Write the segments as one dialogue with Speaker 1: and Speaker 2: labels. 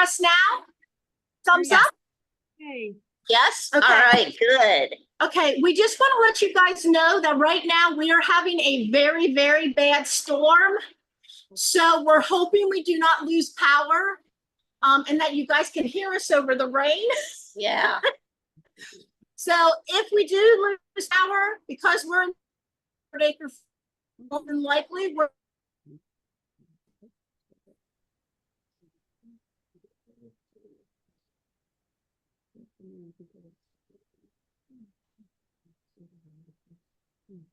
Speaker 1: us now? Thumbs
Speaker 2: Yes.
Speaker 1: up?
Speaker 2: Hey.
Speaker 3: Yes?
Speaker 1: Okay.
Speaker 3: All right, good.
Speaker 1: Okay, we just want to let you guys know that right now we are having a very, very bad storm. So we're hoping we do not lose power, and that you guys can hear us over the rain.
Speaker 3: Yeah.
Speaker 1: So if we do lose power, because we're in acre, more than likely we're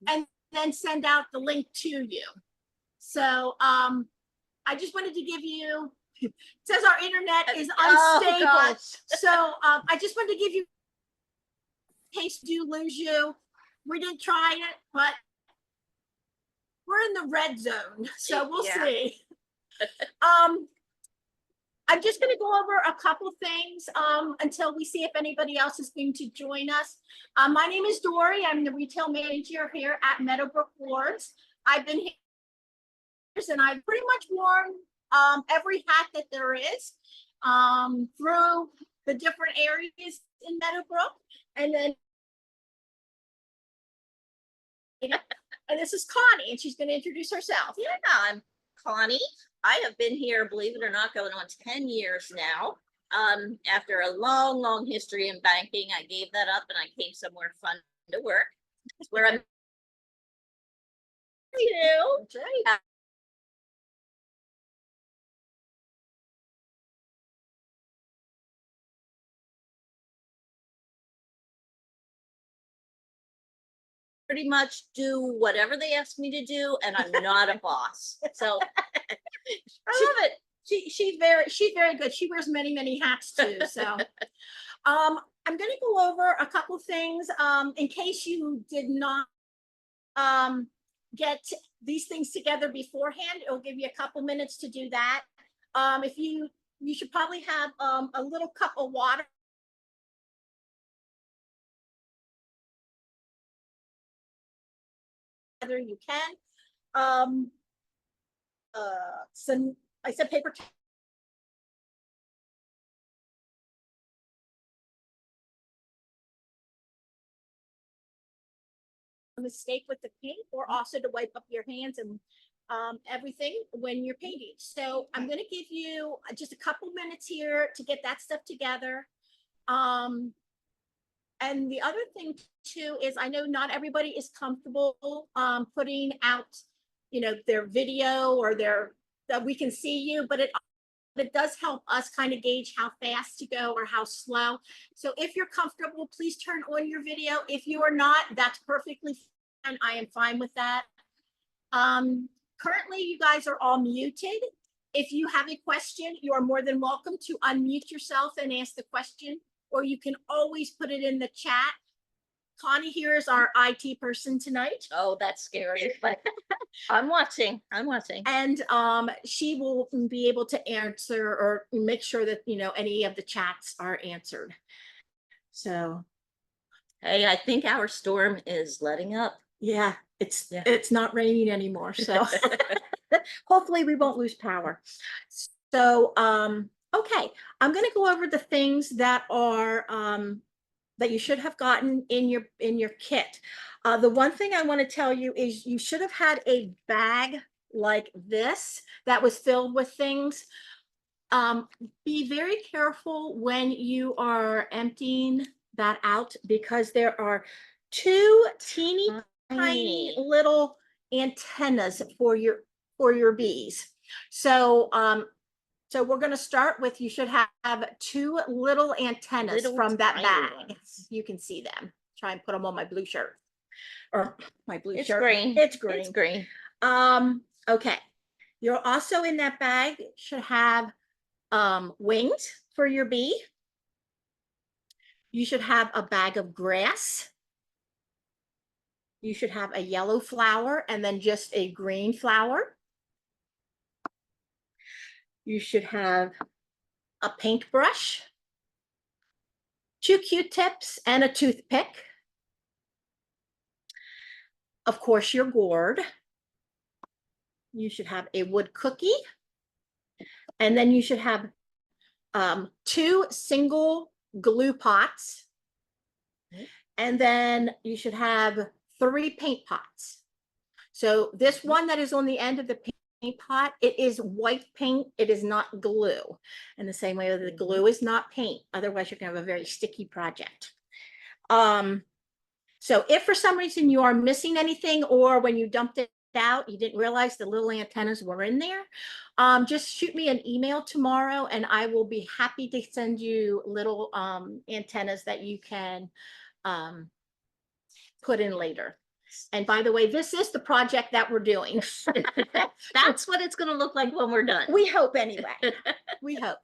Speaker 1: and then send out the link to you. So I just wanted to give you, it says our internet is unstable.
Speaker 3: Oh,
Speaker 1: So I just wanted to give you, in case you do lose you. We didn't try it, but we're in the red zone, so we'll see. I'm just going to go over a couple things until we see if anybody else is going to join us. My name is Dori. I'm the retail manager here at Meadowbrook Wards. I've been here and I've pretty much worn every hat that there is through the different areas in Meadowbrook. And then, and this is Connie, and she's going to introduce herself.
Speaker 3: yeah, I'm Connie. I have been here, believe it or not, going on 10 years now. After a long, long history in banking, I gave that up and I came somewhere fun to work. Where I'm pretty much do whatever they ask me to do, and I'm not a boss. So I love it.
Speaker 1: She's very good. She wears many, many hats too. So I'm going to go over a couple things in case you did not get these things together beforehand. It'll give you a couple minutes to do that. If you should probably have a little cup of water. Whether you can. Some, I said paper towel. Mistake with the paint, or also to wipe up your hands and everything when you're painting. So I'm going to give you just a couple minutes here to get that stuff together. And the other thing too is I know not everybody is comfortable putting out, their video or that we can see you, but it does help us kind of gauge how fast to go or how slow. So if you're comfortable, please turn on your video. If you are not, that's perfectly fine. I am fine with that. Currently, you guys are all muted. If you have a question, you are more than welcome to unmute yourself and ask the question, or you can always put it in the chat. Connie here is our IT person tonight.
Speaker 3: Oh, that's scary, but I'm watching.
Speaker 1: And she will be able to answer or make sure that, any of the chats are answered. So,
Speaker 3: hey, I think our storm is letting up.
Speaker 1: Yeah, it's not raining anymore. So hopefully we won't lose power. So, okay, I'm going to go over the things that are that you should have gotten in your kit. The one thing I want to tell you is you should have had a bag like this that was filled with things. Be very careful when you are emptying that out, because there are two teeny tiny little antennas for your bees. So so we're going to start with, you should have two little antennas from that bag. Ones. You can see them. Try and put them on my blue shirt. Or my blue shirt.
Speaker 3: Green.
Speaker 1: It's green.
Speaker 3: It's green.
Speaker 1: Okay. You're also in that bag should have wings for your bee. You should have a bag of grass. You should have a yellow flower and then just a green flower. You should have a paintbrush, 2 Q-tips, and a toothpick. Of course, your gourd. You should have a wood cookie. And then you should have 2 single glue pots,
Speaker 3: Mhm.
Speaker 1: and then you should have 3 paint pots. So this one that is on the end of the paint pot, it is white paint. It is not glue. In the same way that the glue is not paint. Otherwise, you're gonna have a very sticky project. So if for some reason you are missing anything, or when you dumped it out, you didn't realize the little antennas were in there, just shoot me an email tomorrow and I will be happy to send you little antennas that you can um, put in later. And by the way, this is the project that we're doing.
Speaker 3: That's what it's gonna look like when we're done.
Speaker 1: We hope anyway. We hope.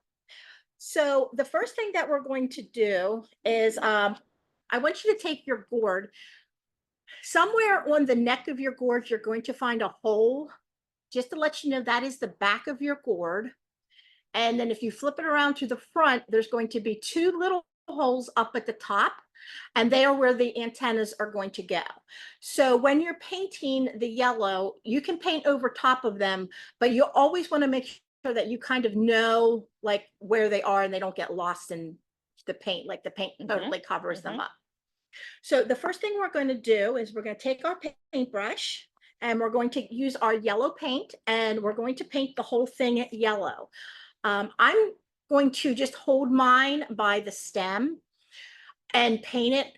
Speaker 1: So the first thing that we're going to do is I want you to take your gourd. Somewhere on the neck of your gourd, you're going to find a hole. Just to let you know, that is the back of your gourd. And then if you flip it around to the front, there's going to be 2 little holes up at the top, and they are where the antennas are going to go. So when you're painting the yellow, you can paint over top of them, but you always want to make sure that you kind of know like where they are and they don't get lost in the paint, like the paint totally covers them up. So the first thing we're going to do is we're going to take our paintbrush and we're going to use our yellow paint and we're going to paint the whole thing yellow. I'm going to just hold mine by the stem and paint it.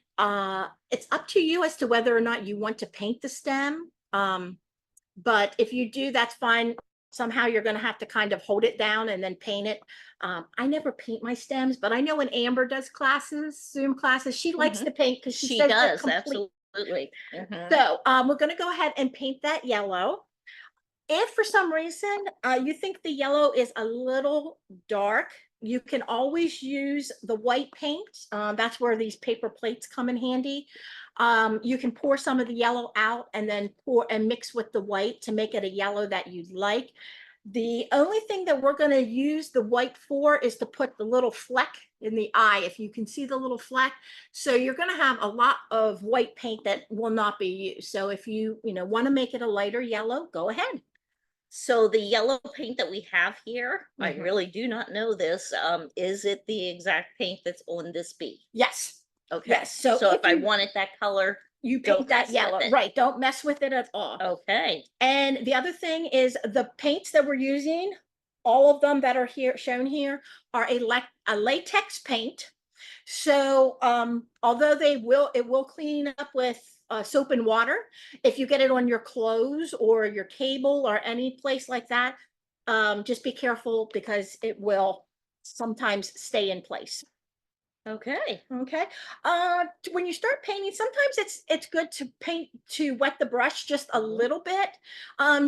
Speaker 1: It's up to you as to whether or not you want to paint the stem. But if you do, that's fine. Somehow you're going to have to kind of hold it down and then paint it. I never paint my stems, but I know when Amber does classes, Zoom classes, she likes to paint because
Speaker 3: She
Speaker 1: says
Speaker 3: does,
Speaker 1: complete.
Speaker 3: absolutely.
Speaker 1: So we're going to go ahead and paint that yellow. If for some reason you think the yellow is a little dark, you can always use the white paint. That's where these paper plates come in handy. You can pour some of the yellow out and then pour and mix with the white to make it a yellow that you like. The only thing that we're going to use the white for is to put the little fleck in the eye, if you can see the little fleck. So you're going to have a lot of white paint that will not be used. So if you want to make it a lighter yellow, go ahead.
Speaker 3: So the yellow paint that we have here, I
Speaker 1: Mhm.
Speaker 3: really do not know this. Is it the exact paint that's on this bee?
Speaker 1: Yes.
Speaker 3: Okay.
Speaker 1: Yes. So
Speaker 3: So if I
Speaker 1: you
Speaker 3: wanted that color,
Speaker 1: you
Speaker 3: don't
Speaker 1: paint that
Speaker 3: mess with
Speaker 1: yellow,
Speaker 3: it.
Speaker 1: right? Don't mess with it at all.
Speaker 3: Okay.
Speaker 1: And the other thing is the paints that we're using, all of them that are here shown here are a latex paint. So although it will clean up with soap and water, if you get it on your clothes or your table or any place like that, just be careful because it will sometimes stay in place.
Speaker 3: Okay.
Speaker 1: Okay. When you start painting, sometimes it's good to paint to wet the brush just a little bit,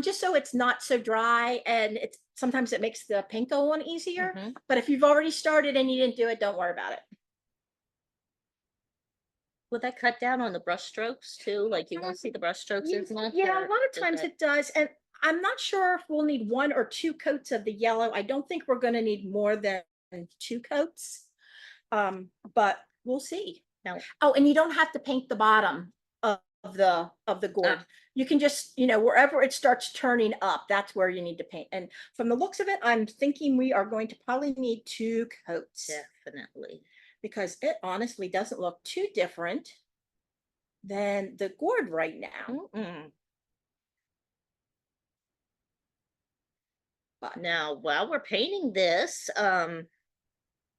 Speaker 1: just so it's not so dry, and it's sometimes it makes the paint go on easier. But if you've already started and you didn't do it, don't worry about it.
Speaker 3: Would that cut down on the brush strokes too? Like you won't see the brush strokes as much?
Speaker 1: Yeah, a
Speaker 3: or
Speaker 1: lot of
Speaker 3: does
Speaker 1: times
Speaker 3: that-
Speaker 1: it does, and I'm not sure if we'll need 1 or 2 coats of the yellow. I don't think we're going to need more than 2 coats, but we'll see.
Speaker 3: No.
Speaker 1: Oh, and you don't have to paint the bottom of the gourd.
Speaker 3: Ah.
Speaker 1: You can just, wherever it starts turning up, that's where you need to paint. And from the looks of it, I'm thinking we are going to probably need 2 coats
Speaker 3: Definitely.
Speaker 1: because it honestly doesn't look too different than the gourd right now. But
Speaker 3: Now, while we're painting this,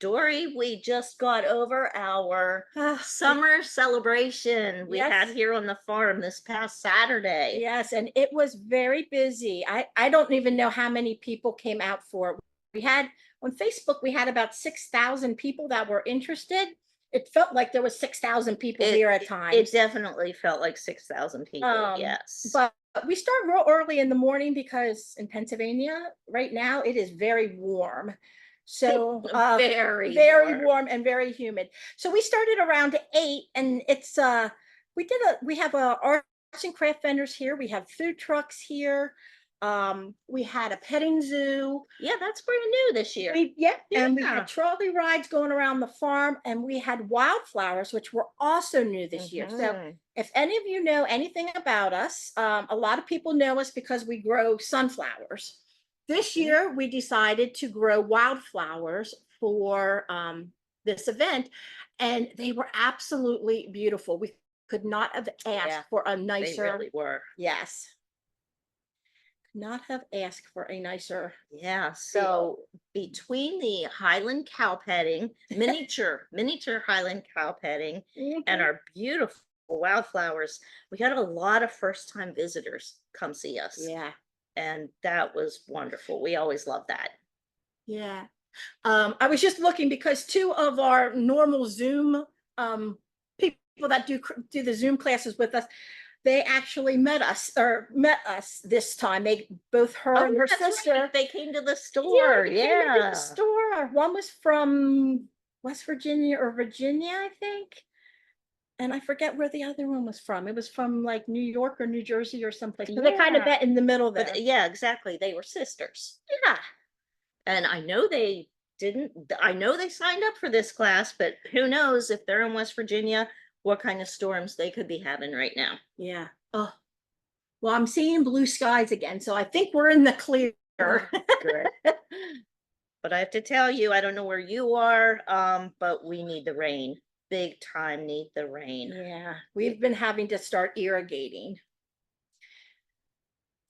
Speaker 3: Dory, we just got over our summer celebration we had
Speaker 1: Yes.
Speaker 3: here on the farm this past Saturday.
Speaker 1: Yes, and it was very busy. I don't even know how many people came out for it. We had on Facebook, we had about 6,000 people that were interested. It felt like there was 6,000 people here at times.
Speaker 3: It definitely felt like 6,000 people, yes.
Speaker 1: But we start real early in the morning because in Pennsylvania right now it is very warm. So
Speaker 3: Very
Speaker 1: warm and very humid. So we started around 8, and it's we have arts and craft vendors here. We have food trucks here. We had a petting zoo.
Speaker 3: Yeah, that's brand new this year.
Speaker 1: And we
Speaker 3: Yeah.
Speaker 1: had trolley rides going around the farm, and we had wildflowers, which were also new this year. So if any of you know anything about us, a lot of people know us because we grow sunflowers. This year, we decided to grow wildflowers for this event, and they were absolutely beautiful. We could not have
Speaker 3: Yeah,
Speaker 1: asked for a
Speaker 3: they
Speaker 1: nicer.
Speaker 3: really were.
Speaker 1: Yes, not have asked for a nicer.
Speaker 3: Yeah, so between the Highland cow petting, miniature Highland cow petting, and
Speaker 1: Mhm.
Speaker 3: our beautiful wildflowers, we had a lot of first-time visitors come see us,
Speaker 1: Yeah,
Speaker 3: and that was wonderful. We always love that.
Speaker 1: yeah. I was just looking because two of our normal Zoom people that do the Zoom classes with us, they actually met us this time. They both her
Speaker 3: Oh,
Speaker 1: and her
Speaker 3: that's right.
Speaker 1: sister.
Speaker 3: They came to the
Speaker 1: Yeah,
Speaker 3: store.
Speaker 1: they came into the
Speaker 3: Yeah,
Speaker 1: store. One was from West Virginia or Virginia, I think. And I forget where the other one was from. It was from like New York or New Jersey or someplace. But they kind of
Speaker 3: yeah.
Speaker 1: met in the middle there.
Speaker 3: But yeah, exactly. They were sisters.
Speaker 1: Yeah.
Speaker 3: And I know they didn't, I know they signed up for this class, but who knows if they're in West Virginia, what kind of storms they could be having right now.
Speaker 1: Yeah. Oh, well, I'm seeing blue skies again, so I think we're in the clear.
Speaker 3: Oh, good. But I have to tell you, I don't know where you are, but we need the rain. Big time need the rain.
Speaker 1: Yeah, we've been having to start irrigating.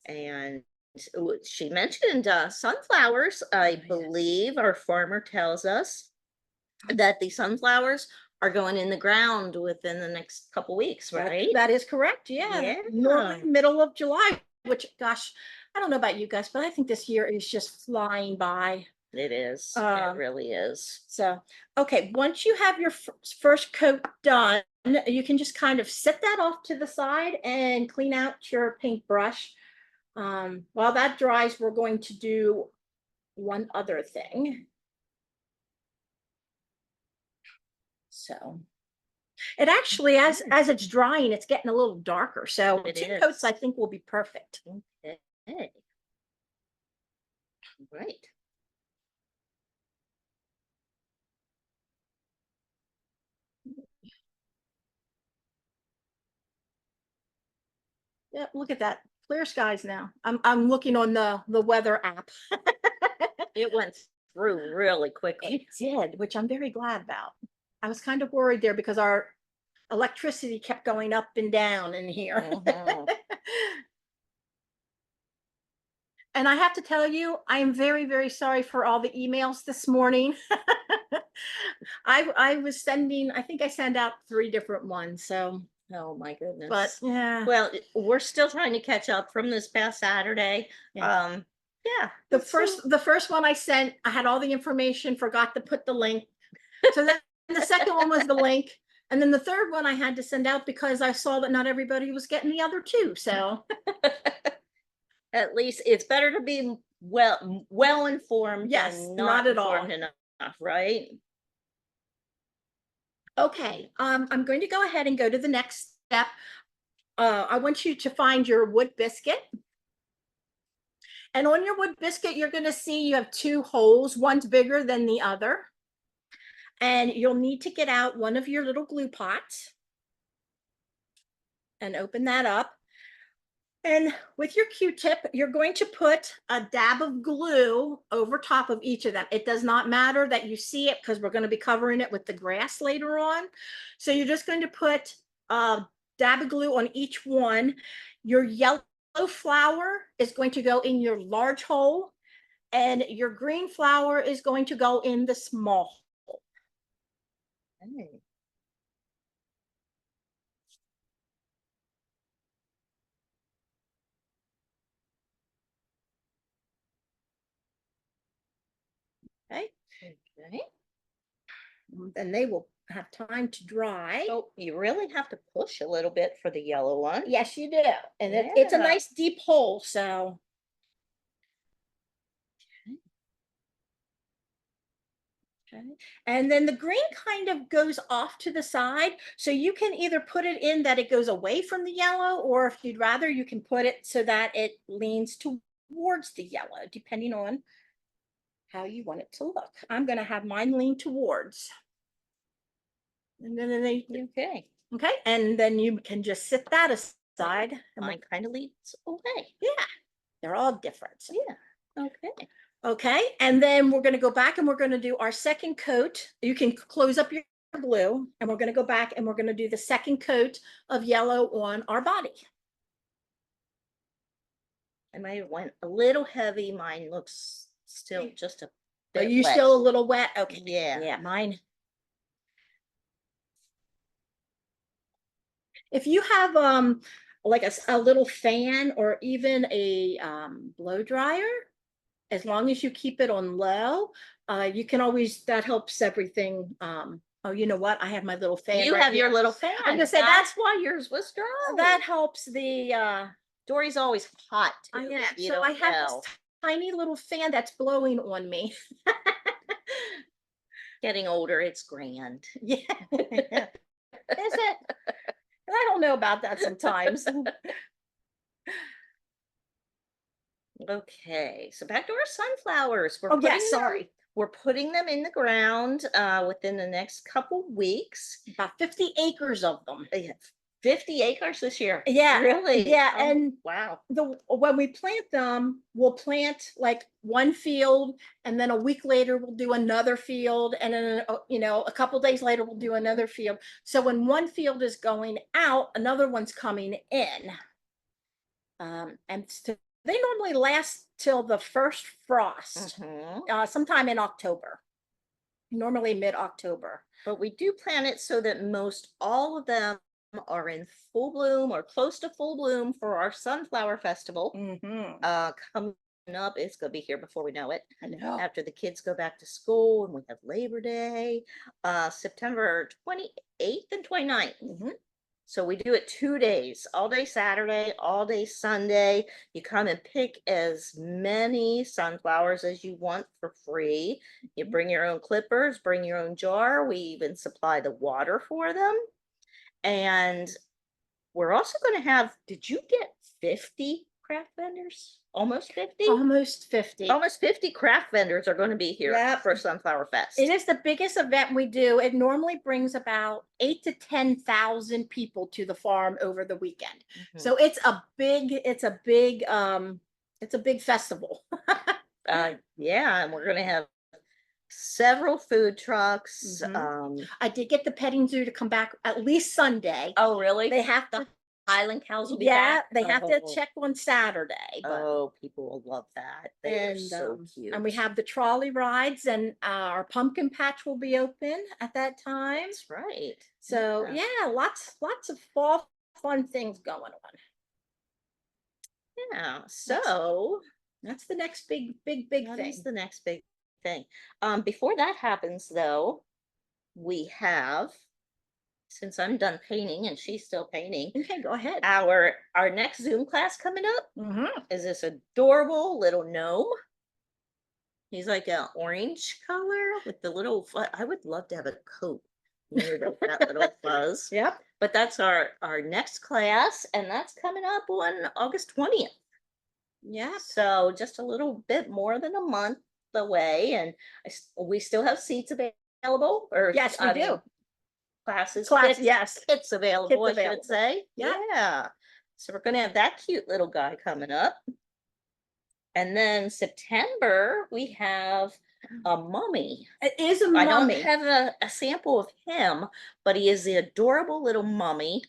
Speaker 3: And she mentioned sunflowers. I
Speaker 1: Oh, yes.
Speaker 3: believe our farmer tells us that the sunflowers are going in the ground within the next couple weeks, right?
Speaker 1: That is correct. Yeah.
Speaker 3: Yeah,
Speaker 1: Normally middle of July, which gosh, I don't know about you guys, but I think this year is just flying by.
Speaker 3: it is. It
Speaker 1: Um,
Speaker 3: really is.
Speaker 1: so okay, once you have your first coat done, you can just kind of set that off to the side and clean out your paintbrush. While that dries, we're going to do one other thing. So it actually, as it's drying, it's getting a little darker. So
Speaker 3: It
Speaker 1: two coats,
Speaker 3: is.
Speaker 1: I think, will be perfect.
Speaker 3: Okay. Right.
Speaker 1: Yeah, look at that. Clear skies now. I'm looking on the weather app.
Speaker 3: It went through really
Speaker 1: It
Speaker 3: quickly.
Speaker 1: did, which I'm very glad about. I was kind of worried there because our electricity kept going up and down in here.
Speaker 3: Mhm.
Speaker 1: And I have to tell you, I am very, very sorry for all the emails this morning. I was sending, I think I sent out 3 different ones. So,
Speaker 3: Oh my
Speaker 1: but
Speaker 3: goodness.
Speaker 1: yeah,
Speaker 3: Well, we're still trying to catch up from this past Saturday.
Speaker 1: yeah.
Speaker 3: Yeah,
Speaker 1: The
Speaker 3: let's see.
Speaker 1: first one I sent, I had all the information, forgot to put the link. So then the second one was the link. And then the third one I had to send out because I saw that not everybody was getting the other two. So
Speaker 3: At least it's better to be well informed
Speaker 1: yes,
Speaker 3: than
Speaker 1: not
Speaker 3: not
Speaker 1: at all.
Speaker 3: informed enough, right?
Speaker 1: Okay, I'm going to go ahead and go to the next step. I want you to find your wood biscuit. And on your wood biscuit, you're going to see you have 2 holes. One's bigger than the other. And you'll need to get out one of your little glue pots and open that up. And with your Q-tip, you're going to put a dab of glue over top of each of them. It does not matter that you see it because we're going to be covering it with the grass later on. So you're just going to put a dab of glue on each one. Your yellow flour is going to go in your large hole, and your green flour is going to go in the small hole.
Speaker 3: Okay.
Speaker 1: Okay.
Speaker 3: Okay.
Speaker 1: And they will have time to dry.
Speaker 3: So you really have to push a little bit for the yellow one.
Speaker 1: Yes, you do. And it's a
Speaker 3: Yeah.
Speaker 1: nice deep hole. So okay. And then the green kind of goes off to the side. So you can either put it in that it goes away from the yellow, or if you'd rather, you can put it so that it leans towards the yellow, depending on how you want it to look. I'm going to have mine lean towards. And then
Speaker 3: Okay.
Speaker 1: okay. And then you can just sit that aside.
Speaker 3: Mine kind of leads away.
Speaker 1: Yeah, they're all different.
Speaker 3: Yeah. Okay.
Speaker 1: Okay, and then we're gonna go back and we're gonna do our second coat. You can close up your blue, and we're gonna go back and we're gonna do the second coat of yellow on our body.
Speaker 3: I might have went a little heavy. Mine looks still just a
Speaker 1: Are
Speaker 3: bit
Speaker 1: you
Speaker 3: wet.
Speaker 1: still a little wet? Okay.
Speaker 3: Yeah.
Speaker 1: Yeah, mine. If you have like a little fan or even a blow dryer, as long as you keep it on low, you can always, that helps everything. Oh, you know what? I have my little fan.
Speaker 3: You
Speaker 1: right
Speaker 3: have your
Speaker 1: here.
Speaker 3: little fan.
Speaker 1: I'm gonna say
Speaker 3: That's why yours was dry.
Speaker 1: that helps the
Speaker 3: Dory's always hot too.
Speaker 1: yeah,
Speaker 3: You
Speaker 1: so
Speaker 3: don't
Speaker 1: I have
Speaker 3: know.
Speaker 1: this tiny little fan that's blowing on me.
Speaker 3: Getting older, it's grand.
Speaker 1: Yeah. Is it? I don't know about that sometimes.
Speaker 3: Okay, so back to our sunflowers.
Speaker 1: Oh yeah, sorry.
Speaker 3: We're putting them in the ground within the next couple weeks.
Speaker 1: About 50 acres of them.
Speaker 3: They have 50 acres this year.
Speaker 1: Yeah.
Speaker 3: Really?
Speaker 1: Yeah,
Speaker 3: Oh,
Speaker 1: and
Speaker 3: wow.
Speaker 1: when we plant them, we'll plant like one field, and then a week later we'll do another field, and then a couple days later we'll do another field. So when one field is going out, another one's coming in. And they normally last till the first frost, sometime in October, normally mid-October.
Speaker 3: But we do plant it so that most all of them are in full bloom or close to full bloom for our sunflower festival. Coming up, it's gonna be here before we know it.
Speaker 1: I know.
Speaker 3: After the kids go back to school and we have Labor Day, September 28th and 29th. So we do it 2 days, all day Saturday, all day Sunday. You come and pick as many sunflowers as you want for free. You bring your own clippers, bring your own jar. We even supply the water for them. And we're also going to have, did you get 50 craft vendors? Almost 50?
Speaker 1: Almost 50.
Speaker 3: Almost 50 craft vendors are going to be here for Sunflower Fest.
Speaker 1: It is the biggest event we do. It normally brings about 8 to 10,000 people to the farm over the weekend. So it's a big festival.
Speaker 3: Yeah, and we're going to have several food trucks.
Speaker 1: I did get the petting zoo to come back at least Sunday.
Speaker 3: Oh, really?
Speaker 1: They have
Speaker 3: The
Speaker 1: to.
Speaker 3: Highland cows will be back.
Speaker 1: They have to check on Saturday. But,
Speaker 3: Oh, people will love that. They're so cute.
Speaker 1: and we have the trolley rides, and our pumpkin patch will be open at that time.
Speaker 3: That's right.
Speaker 1: So yeah, lots of fall fun things going on.
Speaker 3: Yeah. So
Speaker 1: That's the next big
Speaker 3: that
Speaker 1: thing.
Speaker 3: is the next big thing. Before that happens, though, we have, since I'm done painting and she's still painting,
Speaker 1: Okay, go ahead.
Speaker 3: our next Zoom class coming up is this adorable little gnome. He's like an orange color with the little I would love to have a coat made of that little fuzz.
Speaker 1: Yep.
Speaker 3: But that's our next class, and that's coming up on August 20th.
Speaker 1: Yeah.
Speaker 3: So just a little bit more than a month away, and we still have seats available. Or
Speaker 1: Yes, we do.
Speaker 3: Classes,
Speaker 1: Yes.
Speaker 3: kits available,
Speaker 1: Kits
Speaker 3: I
Speaker 1: available.
Speaker 3: should say.
Speaker 1: Yeah.
Speaker 3: Yeah. So we're gonna have that cute little guy coming up. And then September, we have a mummy.
Speaker 1: It is a
Speaker 3: I don't
Speaker 1: mummy.
Speaker 3: have a sample of him, but he is the adorable little mummy.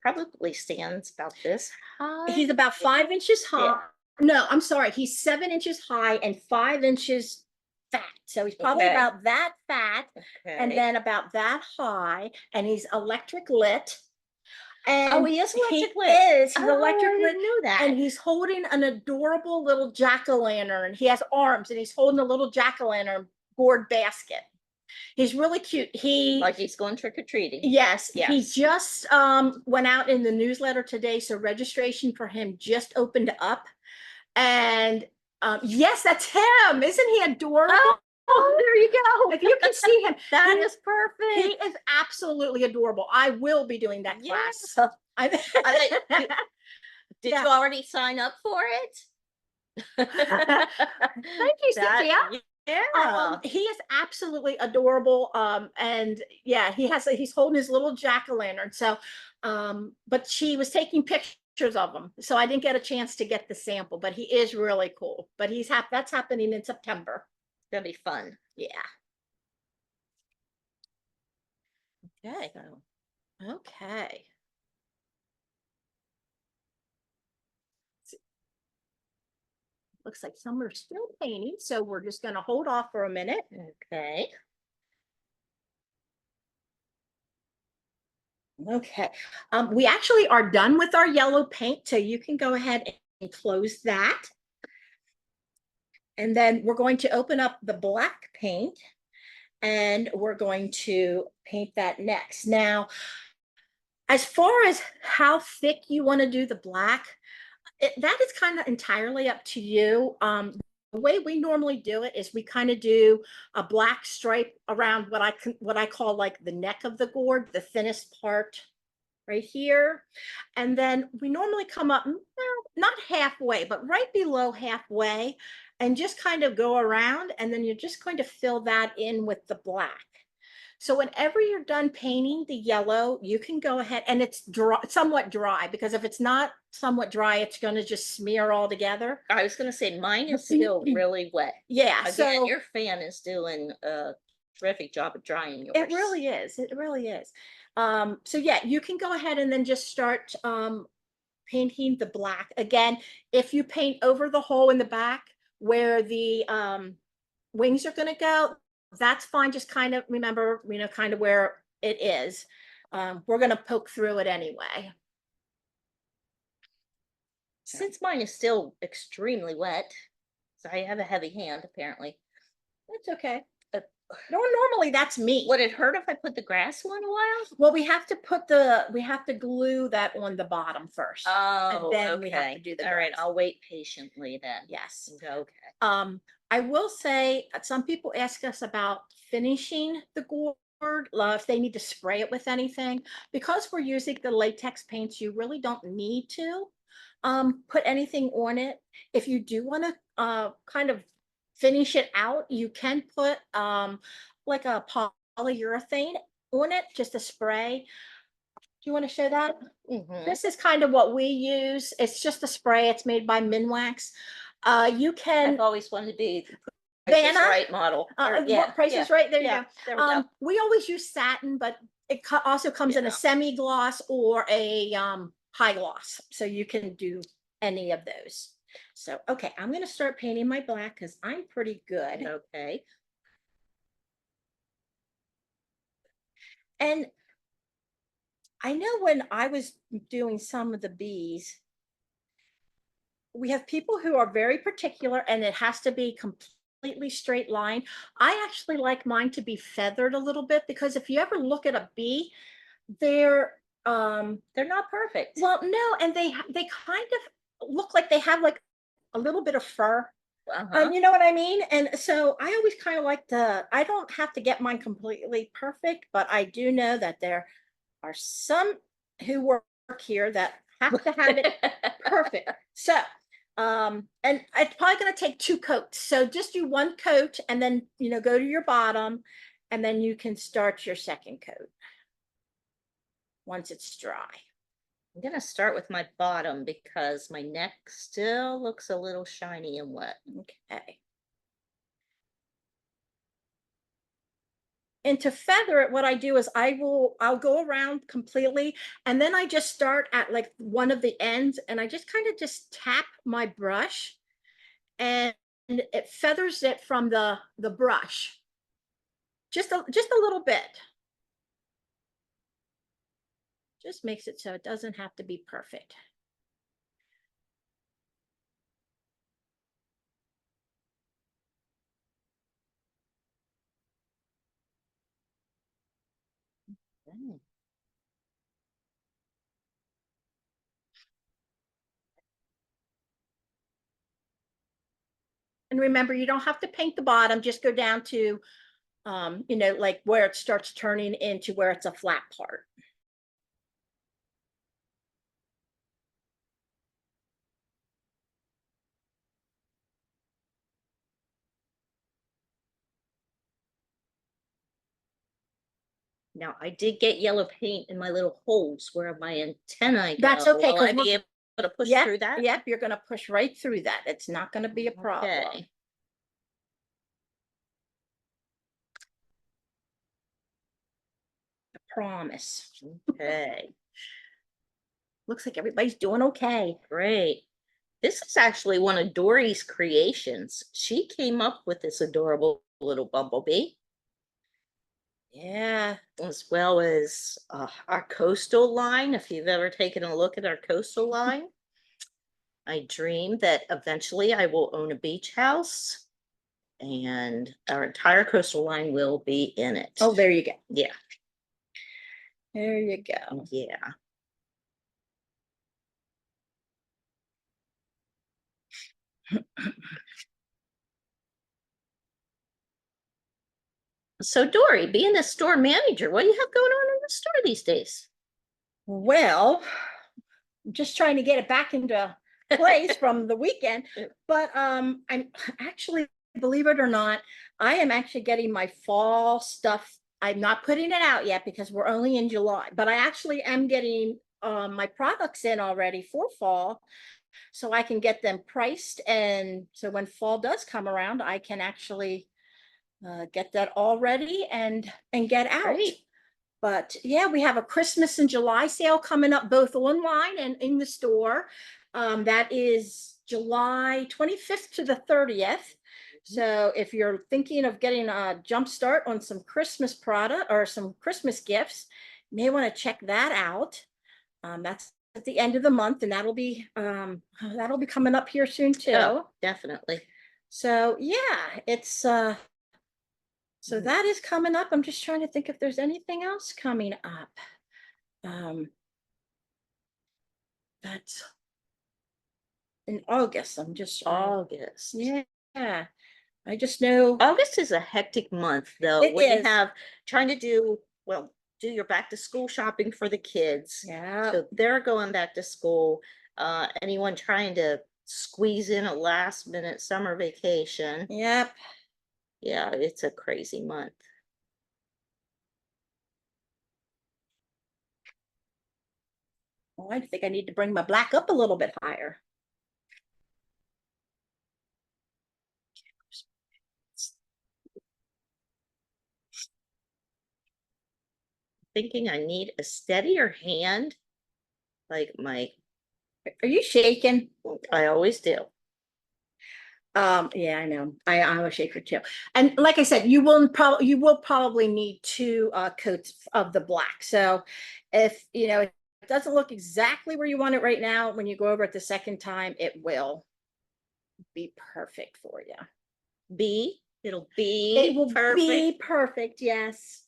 Speaker 3: Probably stands about this high.
Speaker 1: He's about 5 inches high. No, I'm sorry. He's 7 inches high and 5 inches fat. So he's probably about that fat, and then about that high, and he's electric lit. And
Speaker 3: he is electric lit.
Speaker 1: He's electric
Speaker 3: I
Speaker 1: lit.
Speaker 3: didn't know that.
Speaker 1: And he's holding an adorable little jack-o'-lantern. He has arms, and he's holding a little jack-o'-lantern gourd basket. He's really cute.
Speaker 3: Like he's going trick-or-treating.
Speaker 1: Yes. He just went out in the newsletter today, so registration for him just opened up. And yes, that's him. Isn't he adorable?
Speaker 3: Oh, there you go.
Speaker 1: If you can see him,
Speaker 3: that is perfect.
Speaker 1: He is absolutely adorable. I will be doing that class.
Speaker 3: Did you already sign up for it?
Speaker 1: Thank you, Cynthia.
Speaker 3: Yeah.
Speaker 1: He is absolutely adorable. And yeah, he's holding his little jack-o'-lantern. So, but she was taking pictures pictures of him, so I didn't get a chance to get the sample, but he is really cool. But that's happening in September.
Speaker 3: It's gonna be fun.
Speaker 1: Yeah. Okay.
Speaker 3: So,
Speaker 1: Okay. Looks like some are still painting, so we're just gonna hold off for a minute.
Speaker 3: okay.
Speaker 1: Okay. We actually are done with our yellow paint, so you can go ahead and close that. And then we're going to open up the black paint and we're going to paint that next. Now, as far as how thick you want to do the black, that is kind of entirely up to you. The way we normally do it is we kind of do a black stripe around what I call like the neck of the gourd, the thinnest part right here. And then we normally come up, well, not halfway, but right below halfway, and just kind of go around. And then you're just going to fill that in with the black. So whenever you're done painting the yellow, you can go ahead, and it's dry, somewhat dry, because if it's not somewhat dry, it's going to just smear all together.
Speaker 3: I was gonna say mine is still really wet.
Speaker 1: Yeah,
Speaker 3: Again,
Speaker 1: so
Speaker 3: your fan is doing a terrific job of drying yours.
Speaker 1: it really is. It really is. So yeah, you can go ahead and then just start painting the black. Again, if you paint over the hole in the back where the wings are going to go, that's fine. Just kind of remember, kind of where it is. We're going to poke through it anyway.
Speaker 3: Since mine is still extremely wet, so I have a heavy hand apparently.
Speaker 1: That's okay.
Speaker 3: Uh,
Speaker 1: Normally that's me.
Speaker 3: Would it hurt if I put the grass one a while?
Speaker 1: Well, we have to glue that on the bottom first. And
Speaker 3: Oh,
Speaker 1: then
Speaker 3: okay.
Speaker 1: we have to do the
Speaker 3: All right,
Speaker 1: grass.
Speaker 3: I'll wait patiently then.
Speaker 1: Yes.
Speaker 3: Okay.
Speaker 1: I will say some people ask us about finishing the gourd, if they need to spray it with anything. Because we're using the latex paints, you really don't need to put anything on it. If you do want to kind of finish it out, you can put like a polyurethane on it, just a spray. Do you want to show that?
Speaker 3: Mhm.
Speaker 1: This is kind of what we use. It's just a spray. It's made by Minwax. You can
Speaker 3: I've always wanted to be the Price is
Speaker 1: Vanna.
Speaker 3: Right model.
Speaker 1: What Price is Right? There you
Speaker 3: yeah,
Speaker 1: go.
Speaker 3: there we go.
Speaker 1: We always use satin, but it also comes in a
Speaker 3: Yeah.
Speaker 1: semi-gloss or a high gloss. So you can do any of those. So, okay, I'm going to start painting my black because I'm pretty good.
Speaker 3: Okay.
Speaker 1: And I know when I was doing some of the bees, we have people who are very particular and it has to be completely straight line. I actually like mine to be feathered a little bit, because if you ever look at a bee, they're
Speaker 3: They're not perfect.
Speaker 1: well, no, and they kind of look like they have like a little bit of fur.
Speaker 3: Uh-huh.
Speaker 1: You know what I mean? And so I always kind of like I don't have to get mine completely perfect, but I do know that there are some who work here that have to have it perfect. So, and it's probably going to take 2 coats. So just do 1 coat and then, go to your bottom, and then you can start your second coat once it's dry.
Speaker 3: I'm gonna start with my bottom because my neck still looks a little shiny and wet.
Speaker 1: Okay. And to feather it, what I do is I'll go around completely, and then I just start at like one of the ends, and I just kind of just tap my brush, and it feathers it from the brush. Just a little bit. Just makes it so it doesn't have to be perfect.
Speaker 3: Mm.
Speaker 1: And remember, you don't have to paint the bottom, just go down to like where it starts turning into where it's a flat part.
Speaker 3: Now I did get yellow paint in my little holes where my antennae go.
Speaker 1: That's okay,
Speaker 3: Will I
Speaker 1: 'cause
Speaker 3: be able gonna push
Speaker 1: Yep,
Speaker 3: through that?
Speaker 1: yep, you're gonna push right through that. It's not gonna be a problem.
Speaker 3: Okay.
Speaker 1: I promise.
Speaker 3: Okay,
Speaker 1: Looks like everybody's doing okay.
Speaker 3: great. This is actually one of Dory's creations. She came up with this adorable little bumblebee,
Speaker 1: Yeah.
Speaker 3: as well as our coastal line. If you've ever taken a look at our coastal line, I dream that eventually I will own a beach house and our entire coastal line will be in it.
Speaker 1: Oh, there you go.
Speaker 3: Yeah,
Speaker 1: There you go.
Speaker 3: yeah. So, Dory, being the store manager, what do you have going on in the store these days?
Speaker 1: Well, I'm just trying to get it back into place from the weekend. But I'm actually, believe it or not, I am actually getting my fall stuff. I'm not putting it out yet because we're only in July, but I actually am getting my products in already for fall so I can get them priced. And so when fall does come around, I can actually get that all ready and get out.
Speaker 3: Great.
Speaker 1: But yeah, we have a Christmas and July sale coming up both online and in the store. That is July 25th to the 30th. So if you're thinking of getting a jump start on some Christmas product or some Christmas gifts, you may want to check that out. That's at the end of the month, and that'll be coming up here soon too.
Speaker 3: Oh, definitely.
Speaker 1: So yeah, it's so that is coming up. I'm just trying to think if there's anything else coming up. That's in August. I'm just
Speaker 3: August.
Speaker 1: yeah. I just know
Speaker 3: August is a hectic month, though,
Speaker 1: it
Speaker 3: when you
Speaker 1: is.
Speaker 3: have trying to do your back to school shopping for the kids.
Speaker 1: Yeah.
Speaker 3: So they're going back to school. Anyone trying to squeeze in a last minute summer vacation.
Speaker 1: Yep.
Speaker 3: Yeah, it's a crazy month.
Speaker 1: Oh, I think I need to bring my black up a little bit higher.
Speaker 3: Thinking I need a steadier hand, like
Speaker 1: Are you shaking?
Speaker 3: I always do.
Speaker 1: Yeah, I know. I'm a shaker too. And like I said, you will probably need two coats of the black. So if it doesn't look exactly where you want it right now, when you go over it the second time, it will be perfect for you.
Speaker 3: It'll
Speaker 1: It
Speaker 3: be
Speaker 1: will
Speaker 3: perfect.
Speaker 1: be perfect. Yes.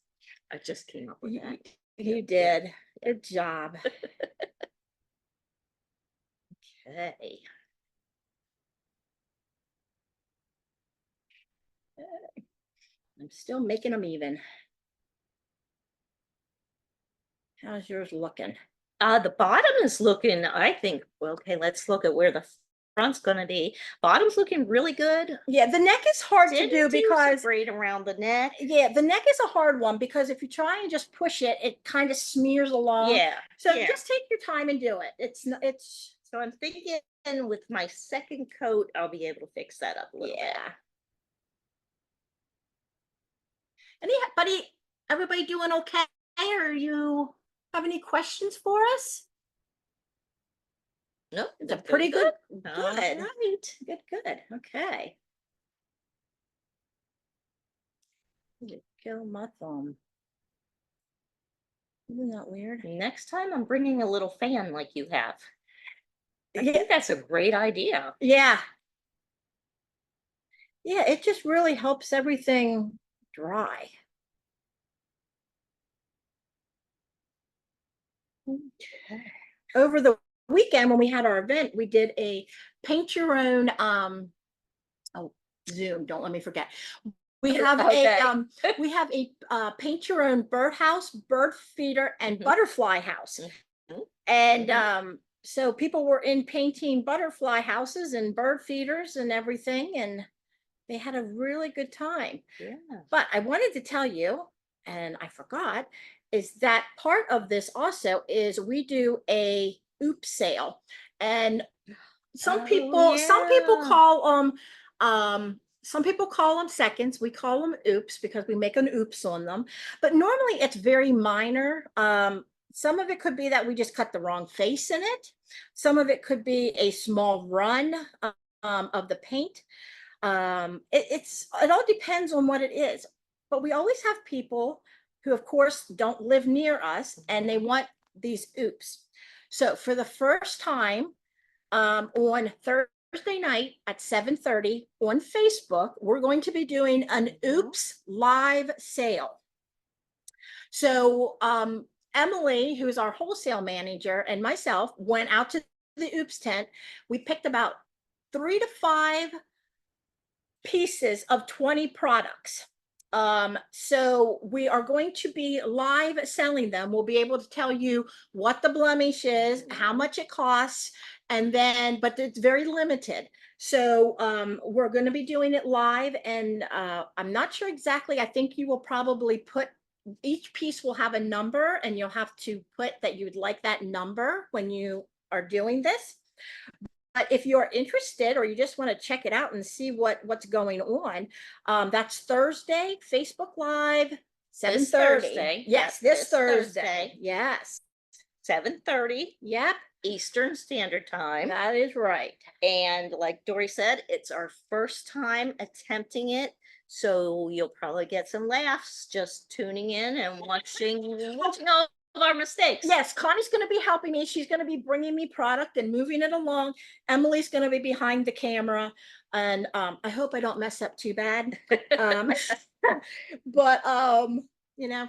Speaker 3: I just came up with that.
Speaker 1: You did. Good job.
Speaker 3: Okay.
Speaker 1: I'm still making them even. How's yours looking?
Speaker 3: The bottom is looking, I think, well, okay, let's look at where the front's gonna be. Bottom's looking really good.
Speaker 1: Yeah, the neck is hard to
Speaker 3: Didn't
Speaker 1: do
Speaker 3: so
Speaker 1: because
Speaker 3: great around the neck.
Speaker 1: yeah, the neck is a hard one because if you try and just push it, it kind of smears along.
Speaker 3: Yeah,
Speaker 1: So
Speaker 3: yeah.
Speaker 1: just take your time and do it. It's
Speaker 3: So I'm thinking with my second coat, I'll be able to fix that up a little bit.
Speaker 1: yeah. Everybody doing okay? Or you have any questions for us?
Speaker 3: Nope,
Speaker 1: It's a
Speaker 3: they're
Speaker 1: pretty good.
Speaker 3: All
Speaker 1: Good.
Speaker 3: right.
Speaker 1: Good. Okay. Kill my thumb. Isn't that weird?
Speaker 3: Next time I'm bringing a little fan like you have. I
Speaker 1: Yeah.
Speaker 3: think that's a great idea.
Speaker 1: Yeah. Yeah, it just really helps everything dry. Okay. Over the weekend when we had our event, we did a paint your own oh Zoom, don't let me forget. We have
Speaker 3: Okay.
Speaker 1: a paint your own birdhouse, bird feeder, and
Speaker 3: Mhm.
Speaker 1: butterfly house.
Speaker 3: Mhm.
Speaker 1: And
Speaker 3: Mhm.
Speaker 1: so people were in painting butterfly houses and bird feeders and everything, and they had a really good time.
Speaker 3: Yeah.
Speaker 1: But I wanted to tell you, and I forgot, is that part of this also is we do a oop sale. And some
Speaker 3: Oh,
Speaker 1: people,
Speaker 3: yeah.
Speaker 1: some people call them seconds. We call them oops because we make an oops on them. But normally it's very minor. Some of it could be that we just cut the wrong face in it. Some of it could be a small run of the paint. It all depends on what it is. But we always have people who, of course, don't live near us and they want these oops. So for the first time, on Thursday night at 7:30 on Facebook, we're going to be doing an oops live sale. So Emily, who's our wholesale manager, and myself went out to the oops tent. We picked about 3 to 5 pieces of 20 products. So we are going to be live selling them. We'll be able to tell you what the blemish is, how much it costs, and then, but it's very limited. So we're going to be doing it live, and I'm not sure exactly. I think you will probably put, each piece will have a number, and you'll have to put that you would like that number when you are doing this. But if you're interested or you just want to check it out and see what's going on, that's Thursday, Facebook Live, 7:30.
Speaker 3: Thursday.
Speaker 1: Yes,
Speaker 3: Yep,
Speaker 1: this Thursday. Yes.
Speaker 3: 7:30
Speaker 1: Yep,
Speaker 3: Eastern Standard Time.
Speaker 1: that is right.
Speaker 3: And like Dori said, it's our first time attempting it. So you'll probably get some laughs just tuning in and watching all of our mistakes.
Speaker 1: Yes, Connie's going to be helping me. She's going to be bringing me product and moving it along. Emily's going to be behind the camera, and I hope I don't mess up too bad. Um, but you know,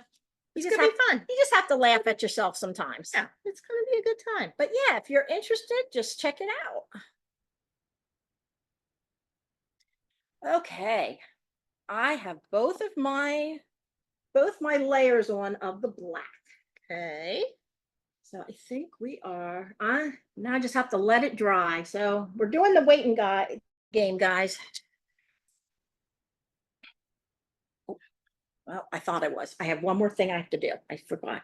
Speaker 3: It's
Speaker 1: you
Speaker 3: gonna be fun.
Speaker 1: you just have to laugh at yourself sometimes.
Speaker 3: Yeah, it's gonna be a good time.
Speaker 1: But yeah, if you're interested, just check it out. Okay, I have both my layers on of the black.
Speaker 3: Okay.
Speaker 1: So I think we are, now I just have to let it dry. So we're doing the waiting game, guys. Oh, well, I thought I was. I have one more thing I have to do. I forgot.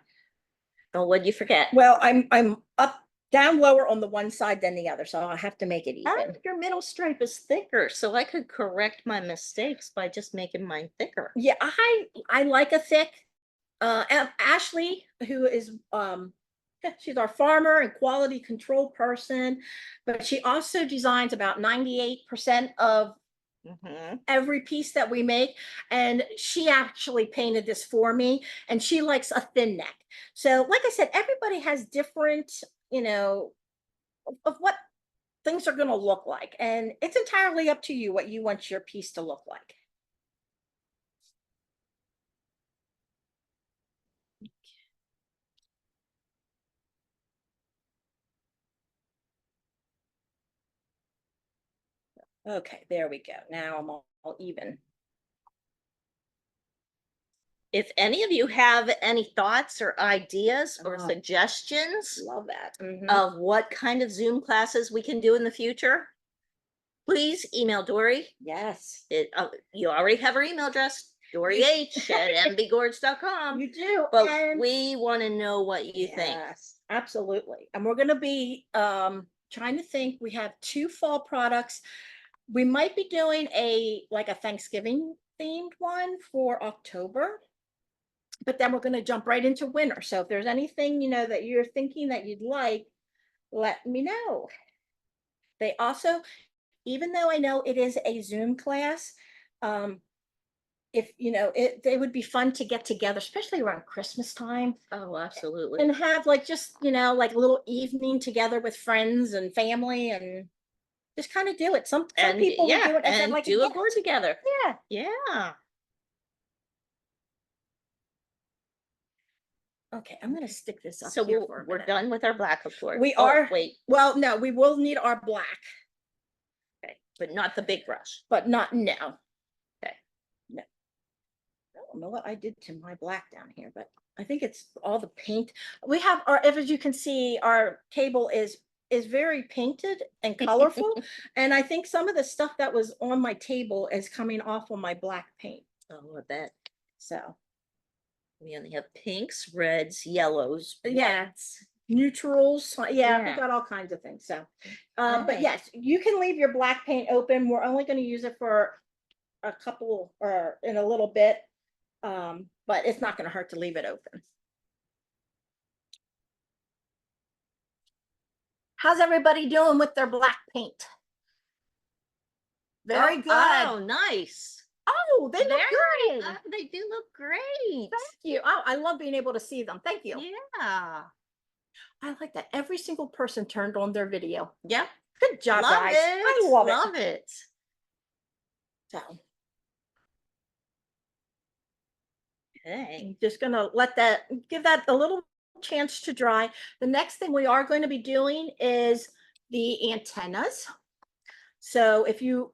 Speaker 3: Oh, what'd you forget?
Speaker 1: Well, I'm up, down lower on the one side than the other, so I have to make it even.
Speaker 3: Your middle stripe is thicker, so I could correct my mistakes by just making mine thicker.
Speaker 1: Yeah, I like a thick. Ashley, who is she's our farmer and quality control person, but she also designs about 98% of every piece that we make. And she actually painted this for me, and she likes a thin neck. So, like I said, everybody has different, of what things are going to look like. And it's entirely up to you what you want your piece to look like. Okay, there we go. Now I'm all even.
Speaker 3: If any of you have any thoughts or ideas or
Speaker 1: Oh.
Speaker 3: suggestions
Speaker 1: Love that.
Speaker 3: of what kind of Zoom classes we can do in the future, please email Dori.
Speaker 1: Yes.
Speaker 3: You already have her email address, dorih@mbgourds.com.
Speaker 1: You do.
Speaker 3: But
Speaker 1: and
Speaker 3: we want to know what you think.
Speaker 1: Yes, absolutely. And we're going to be trying to think. We have 2 fall products. We might be doing a Thanksgiving themed one for October. But then we're going to jump right into winter. So if there's anything, that you're thinking that you'd like, let me know. They also, even though I know it is a Zoom class, if they would be fun to get together, especially around Christmas time,
Speaker 3: Oh, absolutely.
Speaker 1: and have just a little evening together with friends and family, and just kind of do it. Some people would do it as
Speaker 3: and
Speaker 1: like
Speaker 3: do a
Speaker 1: gift.
Speaker 3: board together.
Speaker 1: Yeah.
Speaker 3: Yeah.
Speaker 1: Okay, I'm gonna stick this up
Speaker 3: So
Speaker 1: here for a
Speaker 3: we're
Speaker 1: minute.
Speaker 3: done with our black, of course.
Speaker 1: We
Speaker 3: Oh,
Speaker 1: are.
Speaker 3: wait,
Speaker 1: Well, no, we will need our black,
Speaker 3: okay, but not the big brush.
Speaker 1: but not now.
Speaker 3: Okay.
Speaker 1: No. I don't know what I did to my black down here, but I think it's all the paint. We have as you can see, our table is very painted and colorful. And I think some of the stuff that was on my table is coming off on my black paint.
Speaker 3: Oh, I bet.
Speaker 1: So
Speaker 3: We only have pinks, reds, yellows,
Speaker 1: yeah,
Speaker 3: whites,
Speaker 1: neutrals. Yeah, we
Speaker 3: Yeah.
Speaker 1: got all kinds of things. So, but
Speaker 3: Okay.
Speaker 1: yes, you can leave your black paint open. We're only going to use it for a couple or in a little bit. But it's not going to hurt to leave it open. How's everybody doing with their black paint? Very good.
Speaker 3: Oh, nice.
Speaker 1: Oh, they look
Speaker 3: Very.
Speaker 1: good.
Speaker 3: They do look great.
Speaker 1: Thank you. Oh, I love being able to see them. Thank you.
Speaker 3: Yeah.
Speaker 1: I like that. Every single person turned on their video.
Speaker 3: Yep.
Speaker 1: Good job,
Speaker 3: Love
Speaker 1: guys.
Speaker 3: it.
Speaker 1: I love it.
Speaker 3: Love it.
Speaker 1: So
Speaker 3: Okay.
Speaker 1: I'm just gonna let that give that a little chance to dry. The next thing we are going to be doing is the antennas. So if you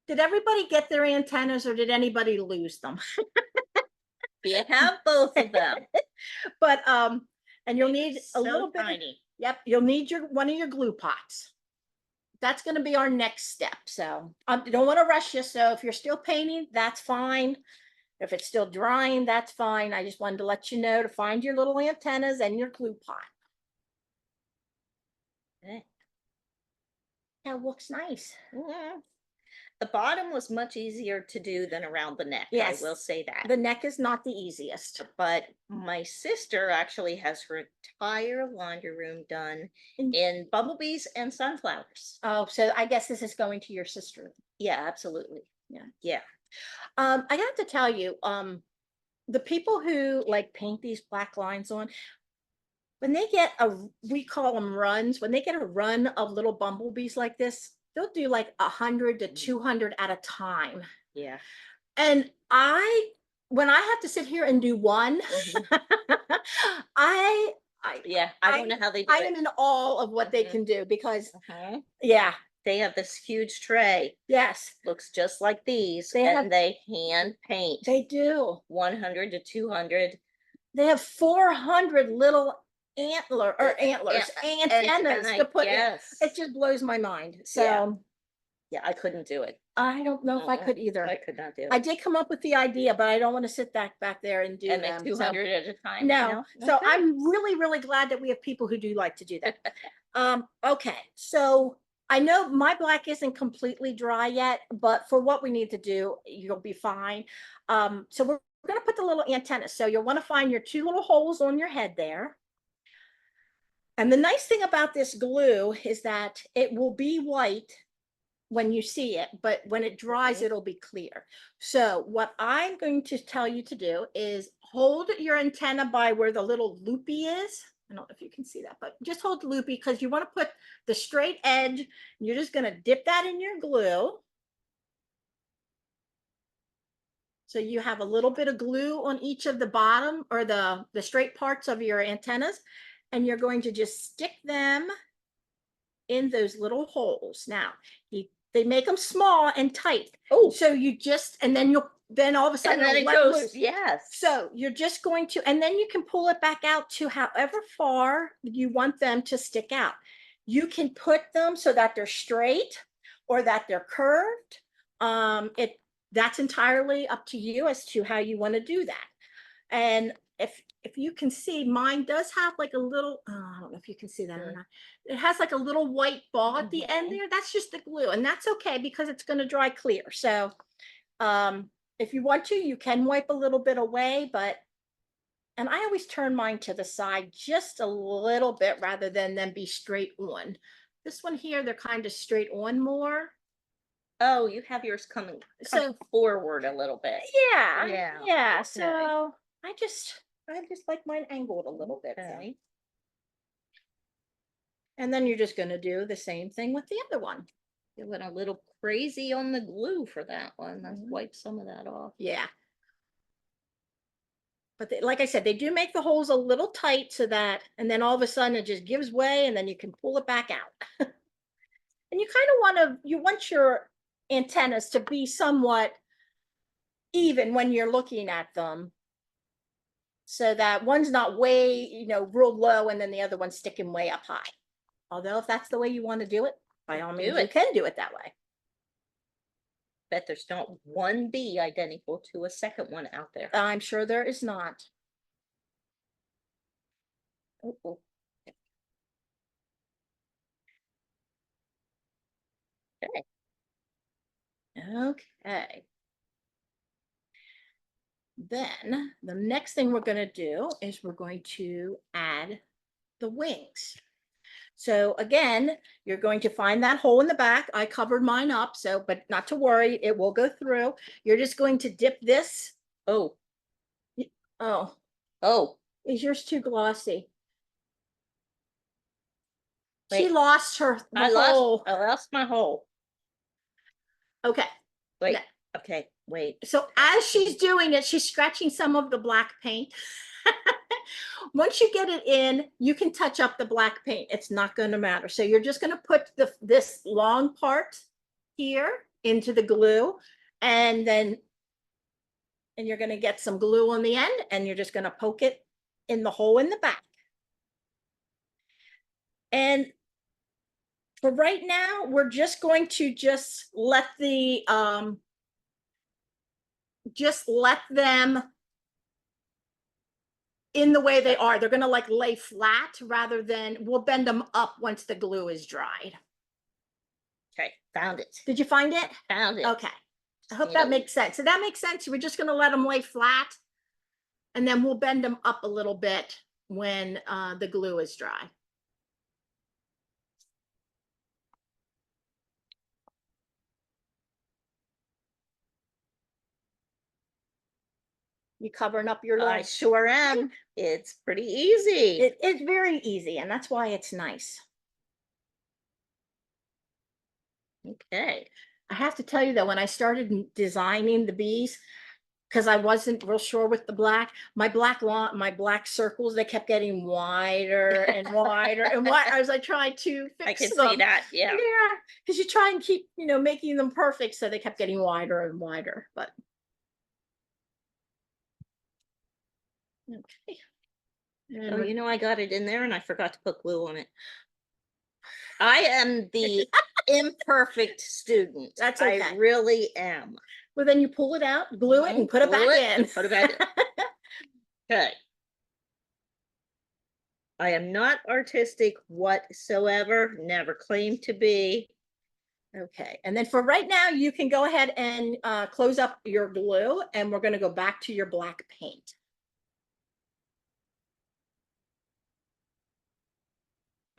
Speaker 1: did everybody get their antennas or did anybody lose them?
Speaker 3: You have both of them.
Speaker 1: But and you'll need a
Speaker 3: So
Speaker 1: little bit of,
Speaker 3: tiny.
Speaker 1: yep, you'll need your one of your glue pots. That's going to be our next step. So I don't want to rush you. So if you're still painting, that's fine. If it's still drying, that's fine. I just wanted to let you know to find your little antennas and your glue pot.
Speaker 3: Okay.
Speaker 1: That looks nice.
Speaker 3: Yeah. The bottom was much easier to do than around the neck.
Speaker 1: Yes.
Speaker 3: I will say that.
Speaker 1: The neck is not the easiest.
Speaker 3: But my sister actually has her entire laundry room done in bumblebees and sunflowers.
Speaker 1: Oh, so I guess this is going to your sister.
Speaker 3: Yeah, absolutely.
Speaker 1: Yeah.
Speaker 3: Yeah.
Speaker 1: I have to tell you, the people who like paint these black lines on, when they get we call them runs, when they get a run of little bumblebees like this, they'll do like 100 to 200 at a time.
Speaker 3: Yeah.
Speaker 1: And when I have to sit here and do one, I,
Speaker 3: Yeah. I don't know how they do
Speaker 1: I
Speaker 3: it.
Speaker 1: am in awe of what they can do because,
Speaker 3: Uh-huh.
Speaker 1: yeah,
Speaker 3: They have this huge tray.
Speaker 1: yes,
Speaker 3: Looks just like these.
Speaker 1: They
Speaker 3: and
Speaker 1: have-
Speaker 3: they hand paint
Speaker 1: they do.
Speaker 3: 100 to 200
Speaker 1: They have 400 little antennas to put in.
Speaker 3: Yes.
Speaker 1: It just blows my mind. So
Speaker 3: Yeah. Yeah, I couldn't do it.
Speaker 1: I don't know if I could either.
Speaker 3: I could not do it.
Speaker 1: I did come up with the idea, but I don't want to sit back there and do
Speaker 3: and
Speaker 1: them.
Speaker 3: then 200 at a time.
Speaker 1: No. So
Speaker 3: Okay.
Speaker 1: I'm really, really glad that we have people who do like to do that. Okay. So I know my black isn't completely dry yet, but for what we need to do, you'll be fine. So we're going to put the little antennas. So you'll want to find your two little holes on your head there. And the nice thing about this glue is that it will be white when you see it, but when it dries, it'll be clear. So what I'm going to tell you to do is hold your antenna by where the little loopy is. I don't know if you can see that, but just hold the loopy because you want to put the straight edge. You're just going to dip that in your glue. So you have a little bit of glue on each of the bottom or the straight parts of your antennas, and you're going to just stick them in those little holes. Now, they make them small and tight.
Speaker 3: Oh,
Speaker 1: so you just, and then all of a sudden
Speaker 3: and then it
Speaker 1: let
Speaker 3: goes
Speaker 1: loose.
Speaker 3: Yes.
Speaker 1: So you're just going to, and then you can pull it back out to however far you want them to stick out. You can put them so that they're straight or that they're curved. That's entirely up to you as to how you want to do that. And if you can see, mine does have like a little, I don't know if you can see that or not. It has like a little white ball at the end there. That's just the glue, and that's okay because it's going to dry clear. So if you want to, you can wipe a little bit away, and I always turn mine to the side just a little bit rather than them be straight on. This one here, they're kind of straight on more.
Speaker 3: Oh, you have yours coming forward a little bit.
Speaker 1: Yeah. So I just like mine angled a little bit.
Speaker 3: Okay.
Speaker 1: And then you're just going to do the same thing with the other one.
Speaker 3: It went a little crazy on the glue for that one. Let's wipe some of that off.
Speaker 1: Yeah. But like I said, they do make the holes a little tight so that, and then all of a sudden it just gives way and then you can pull it back out. And you kind of you want your antennas to be somewhat even when you're looking at them, so that one's not way, real low and then the other one's sticking way up high. Although if that's the way you want to do it, by all means, you can do it that way.
Speaker 3: Bet there's not one bee identical to a second one out there.
Speaker 1: I'm sure there is not.
Speaker 3: Oh,
Speaker 1: Okay. Then the next thing we're going to do is we're going to add the wings. So again, you're going to find that hole in the back. I covered mine up, so, but not to worry, it will go through. You're just going to dip this.
Speaker 3: Oh,
Speaker 1: Oh,
Speaker 3: oh,
Speaker 1: is yours too glossy? She
Speaker 3: wait.
Speaker 1: lost her the
Speaker 3: I
Speaker 1: hole.
Speaker 3: lost my hole.
Speaker 1: Okay.
Speaker 3: Wait,
Speaker 1: Now-
Speaker 3: okay, wait.
Speaker 1: So as she's doing it, she's scratching some of the black paint. Once you get it in, you can touch up the black paint. It's not going to matter. So you're just going to put this long part here into the glue, and you're going to get some glue on the end, and you're just going to poke it in the hole in the back. And for right now, we're just going to let them in the way they are. They're going to like lay flat rather than, we'll bend them up once the glue is dried.
Speaker 3: Okay, found it.
Speaker 1: Did you find it?
Speaker 3: Found it.
Speaker 1: Okay. I hope that makes sense. So that makes sense. We're just going to let them lay flat, and then we'll bend them up a little bit when the glue is dry. You covering up your little?
Speaker 3: I sure am. It's pretty easy.
Speaker 1: It's very easy, and that's why it's nice.
Speaker 3: Okay.
Speaker 1: I have to tell you though, when I started designing the bees, because I wasn't real sure with the black, my black circles, they kept getting wider and wider and wider as I tried to fix them.
Speaker 3: I can see that, yeah.
Speaker 1: Yeah, because you try and keep, making them perfect, so they kept getting wider and wider, but. Okay.
Speaker 3: Oh, I got it in there and I forgot to put glue on it. I am the imperfect student.
Speaker 1: That's okay.
Speaker 3: I really am.
Speaker 1: Well, then you pull it out, glue it, and put it back in.
Speaker 3: Put it back in. Okay. I am not artistic whatsoever, never claimed to be.
Speaker 1: Okay, and then for right now, you can go ahead and close up your glue, and we're going to go back to your black paint.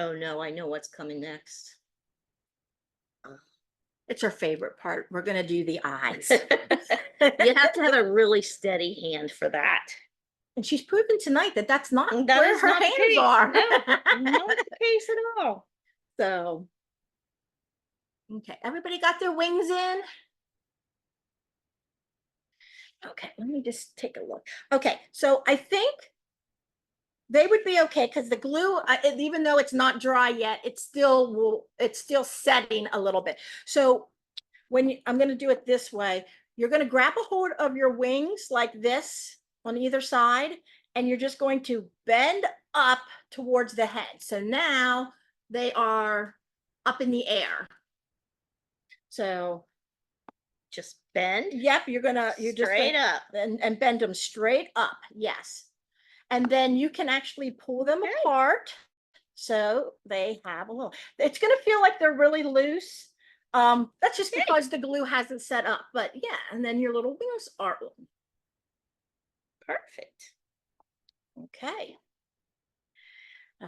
Speaker 3: Oh no, I know what's coming next.
Speaker 1: It's our favorite part. We're going to do the eyes.
Speaker 3: You have to have a really steady hand for that.
Speaker 1: And she's proven tonight that that's not
Speaker 3: That
Speaker 1: where
Speaker 3: is
Speaker 1: her
Speaker 3: not the
Speaker 1: hands
Speaker 3: case.
Speaker 1: are.
Speaker 3: No, not the case at all.
Speaker 1: So, okay, everybody got their wings in? Okay, let me just take a look. Okay, so I think they would be okay because the glue, even though it's not dry yet, it's still setting a little bit. So I'm going to do it this way. You're going to grab a hold of your wings like this on either side, and you're just going to bend up towards the head. So now they are up in the air. So
Speaker 3: just bend.
Speaker 1: Yep, you're just
Speaker 3: straight up
Speaker 1: and bend them straight up. Yes. And then you can actually pull them apart. So they have a little, it's going to feel like they're really loose. That's just because the glue hasn't set up, but yeah. And then your little wings are perfect. Okay.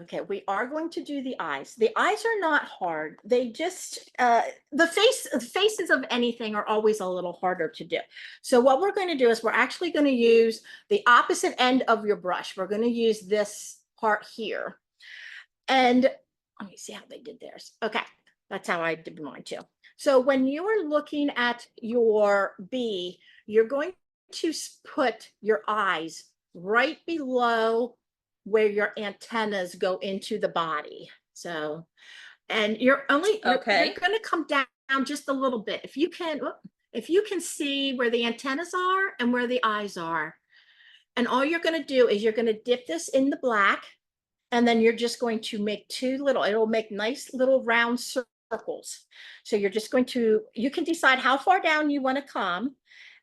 Speaker 1: Okay, we are going to do the eyes. The eyes are not hard. They just, the faces of anything are always a little harder to do. So what we're going to do is we're actually going to use the opposite end of your brush. We're going to use this part here. And let me see how they did theirs. Okay, that's how I did mine too. So when you are looking at your bee, you're going to put your eyes right below where your antennas go into the body. So, and you're going to come down just a little bit. If you can see where the antennas are and where the eyes are. And all you're going to do is you're going to dip this in the black, and then you're just going to make it'll make nice little round circles. So you're just going to, you can decide how far down you want to come,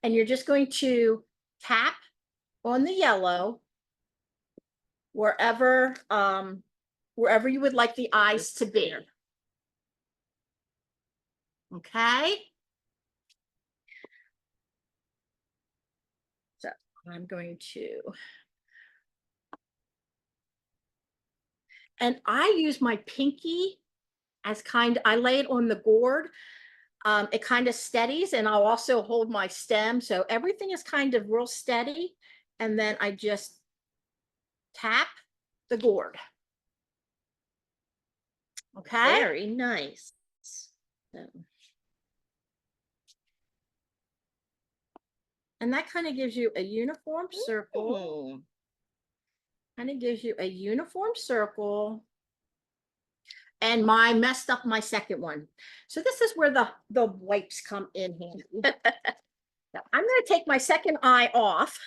Speaker 1: and you're just going to tap on the yellow wherever you would like the eyes to be. Okay. I'm going to, and I use my pinky as I lay it on the gourd. It kind of steadies, and I'll also hold my stem. So everything is kind of real steady. And then I just tap the gourd. Okay.
Speaker 3: Very nice. So,
Speaker 1: and that kind of gives you a uniform circle. Kind of gives you a uniform circle. And I messed up my second one. So this is where the wipes come in handy. So I'm going to take my second eye off.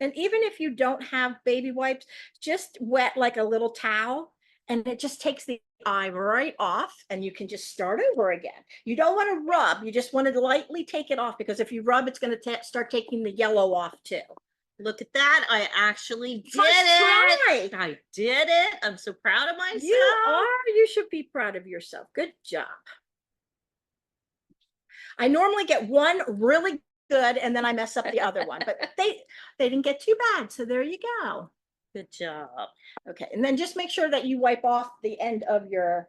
Speaker 1: And even if you don't have baby wipes, just wet like a little towel, and it just takes the eye right off, and you can just start over again. You don't want to rub, you just want to lightly take it off, because if you rub, it's going to start taking the yellow off too.
Speaker 3: look at that. I actually did
Speaker 1: First
Speaker 3: it.
Speaker 1: try.
Speaker 3: I did it. I'm so proud of myself.
Speaker 1: You are, you should be proud of yourself. Good job. I normally get one really good and then I mess up the other one, but they didn't get too bad. So there you go.
Speaker 3: Good job.
Speaker 1: Okay, and then just make sure that you wipe off the end of your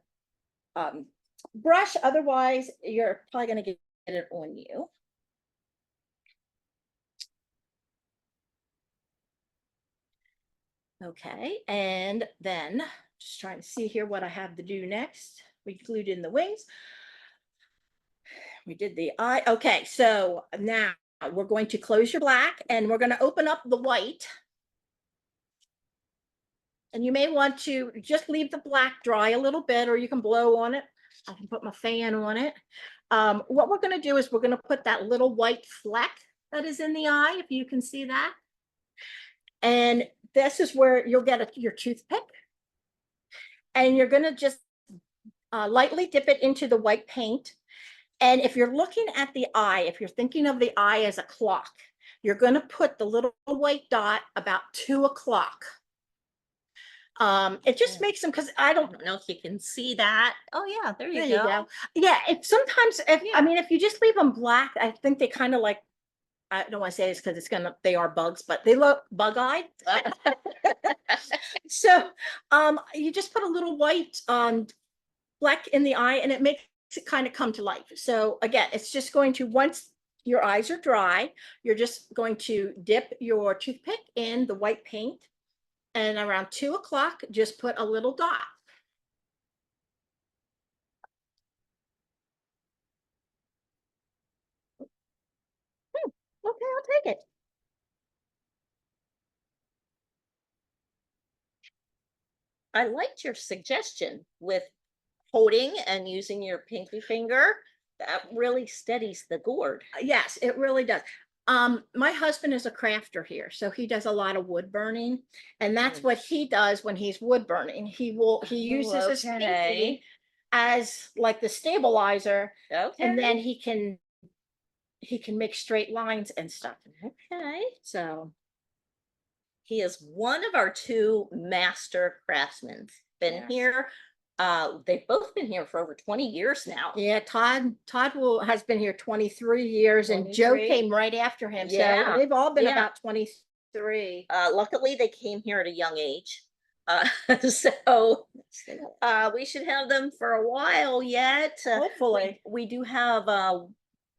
Speaker 1: brush. Otherwise, you're probably going to get it on you. Okay, and then just trying to see here what I have to do next. We glued in the wings. We did the eye. Okay, so now we're going to close your black and we're going to open up the white. And you may want to just leave the black dry a little bit, or you can blow on it. I can put my fan on it. What we're going to do is we're going to put that little white fleck that is in the eye, if you can see that. And this is where you'll get your toothpick. And you're going to just lightly dip it into the white paint. And if you're looking at the eye, if you're thinking of the eye as a clock, you're going to put the little white dot about 2 o'clock. It just makes them, because I don't
Speaker 3: know if you can see that. Oh yeah, there you go.
Speaker 1: Yeah, it sometimes, I mean, if you just leave them black, I think they kind of like, I don't want to say this because they are bugs, but they look bug-eyed. So you just put a little white black in the eye, and it makes it kind of come to life. So again, it's just going to, once your eyes are dry, you're just going to dip your toothpick in the white paint, and around 2 o'clock, just put a little dot. Okay, I'll take it.
Speaker 3: I liked your suggestion with holding and using your pinky finger. That really steadies the gourd.
Speaker 1: Yes, it really does. My husband is a crafter here, so he does a lot of wood burning, and that's what he does when he's wood burning. He uses his pinky as like the stabilizer, and then he can make straight lines and stuff.
Speaker 3: Okay.
Speaker 1: So
Speaker 3: he is one of our 2 master craftsmen. Been here. They've both been here for over 20 years now.
Speaker 1: Yeah, Todd has been here 23 years, 23. And Joe came right after him.
Speaker 3: Yeah.
Speaker 1: So they've all been about 23.
Speaker 3: Luckily, they came here at a young age. So we should have them for a while yet.
Speaker 1: Hopefully.
Speaker 3: We do have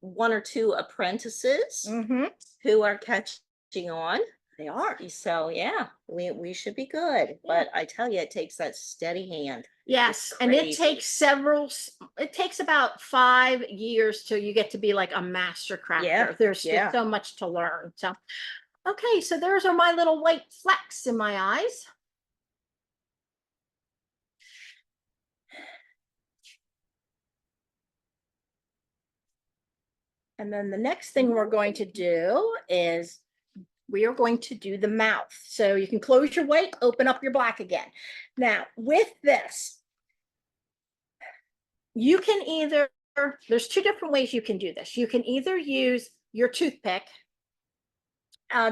Speaker 3: 1 or 2 apprentices who are catching on.
Speaker 1: They are.
Speaker 3: So yeah, we should be good. Yeah. But I tell you, it takes that steady hand.
Speaker 1: Yes, and it takes about 5 years till you get to be like a master crafter. Yeah. There's just so much to learn. So okay, so those are my little white flecks in my eyes. And then the next thing we're going to do is we are going to do the mouth. So you can close your white, open up your black again. Now with this, you can either, there's 2 different ways you can do this. You can either use your toothpick,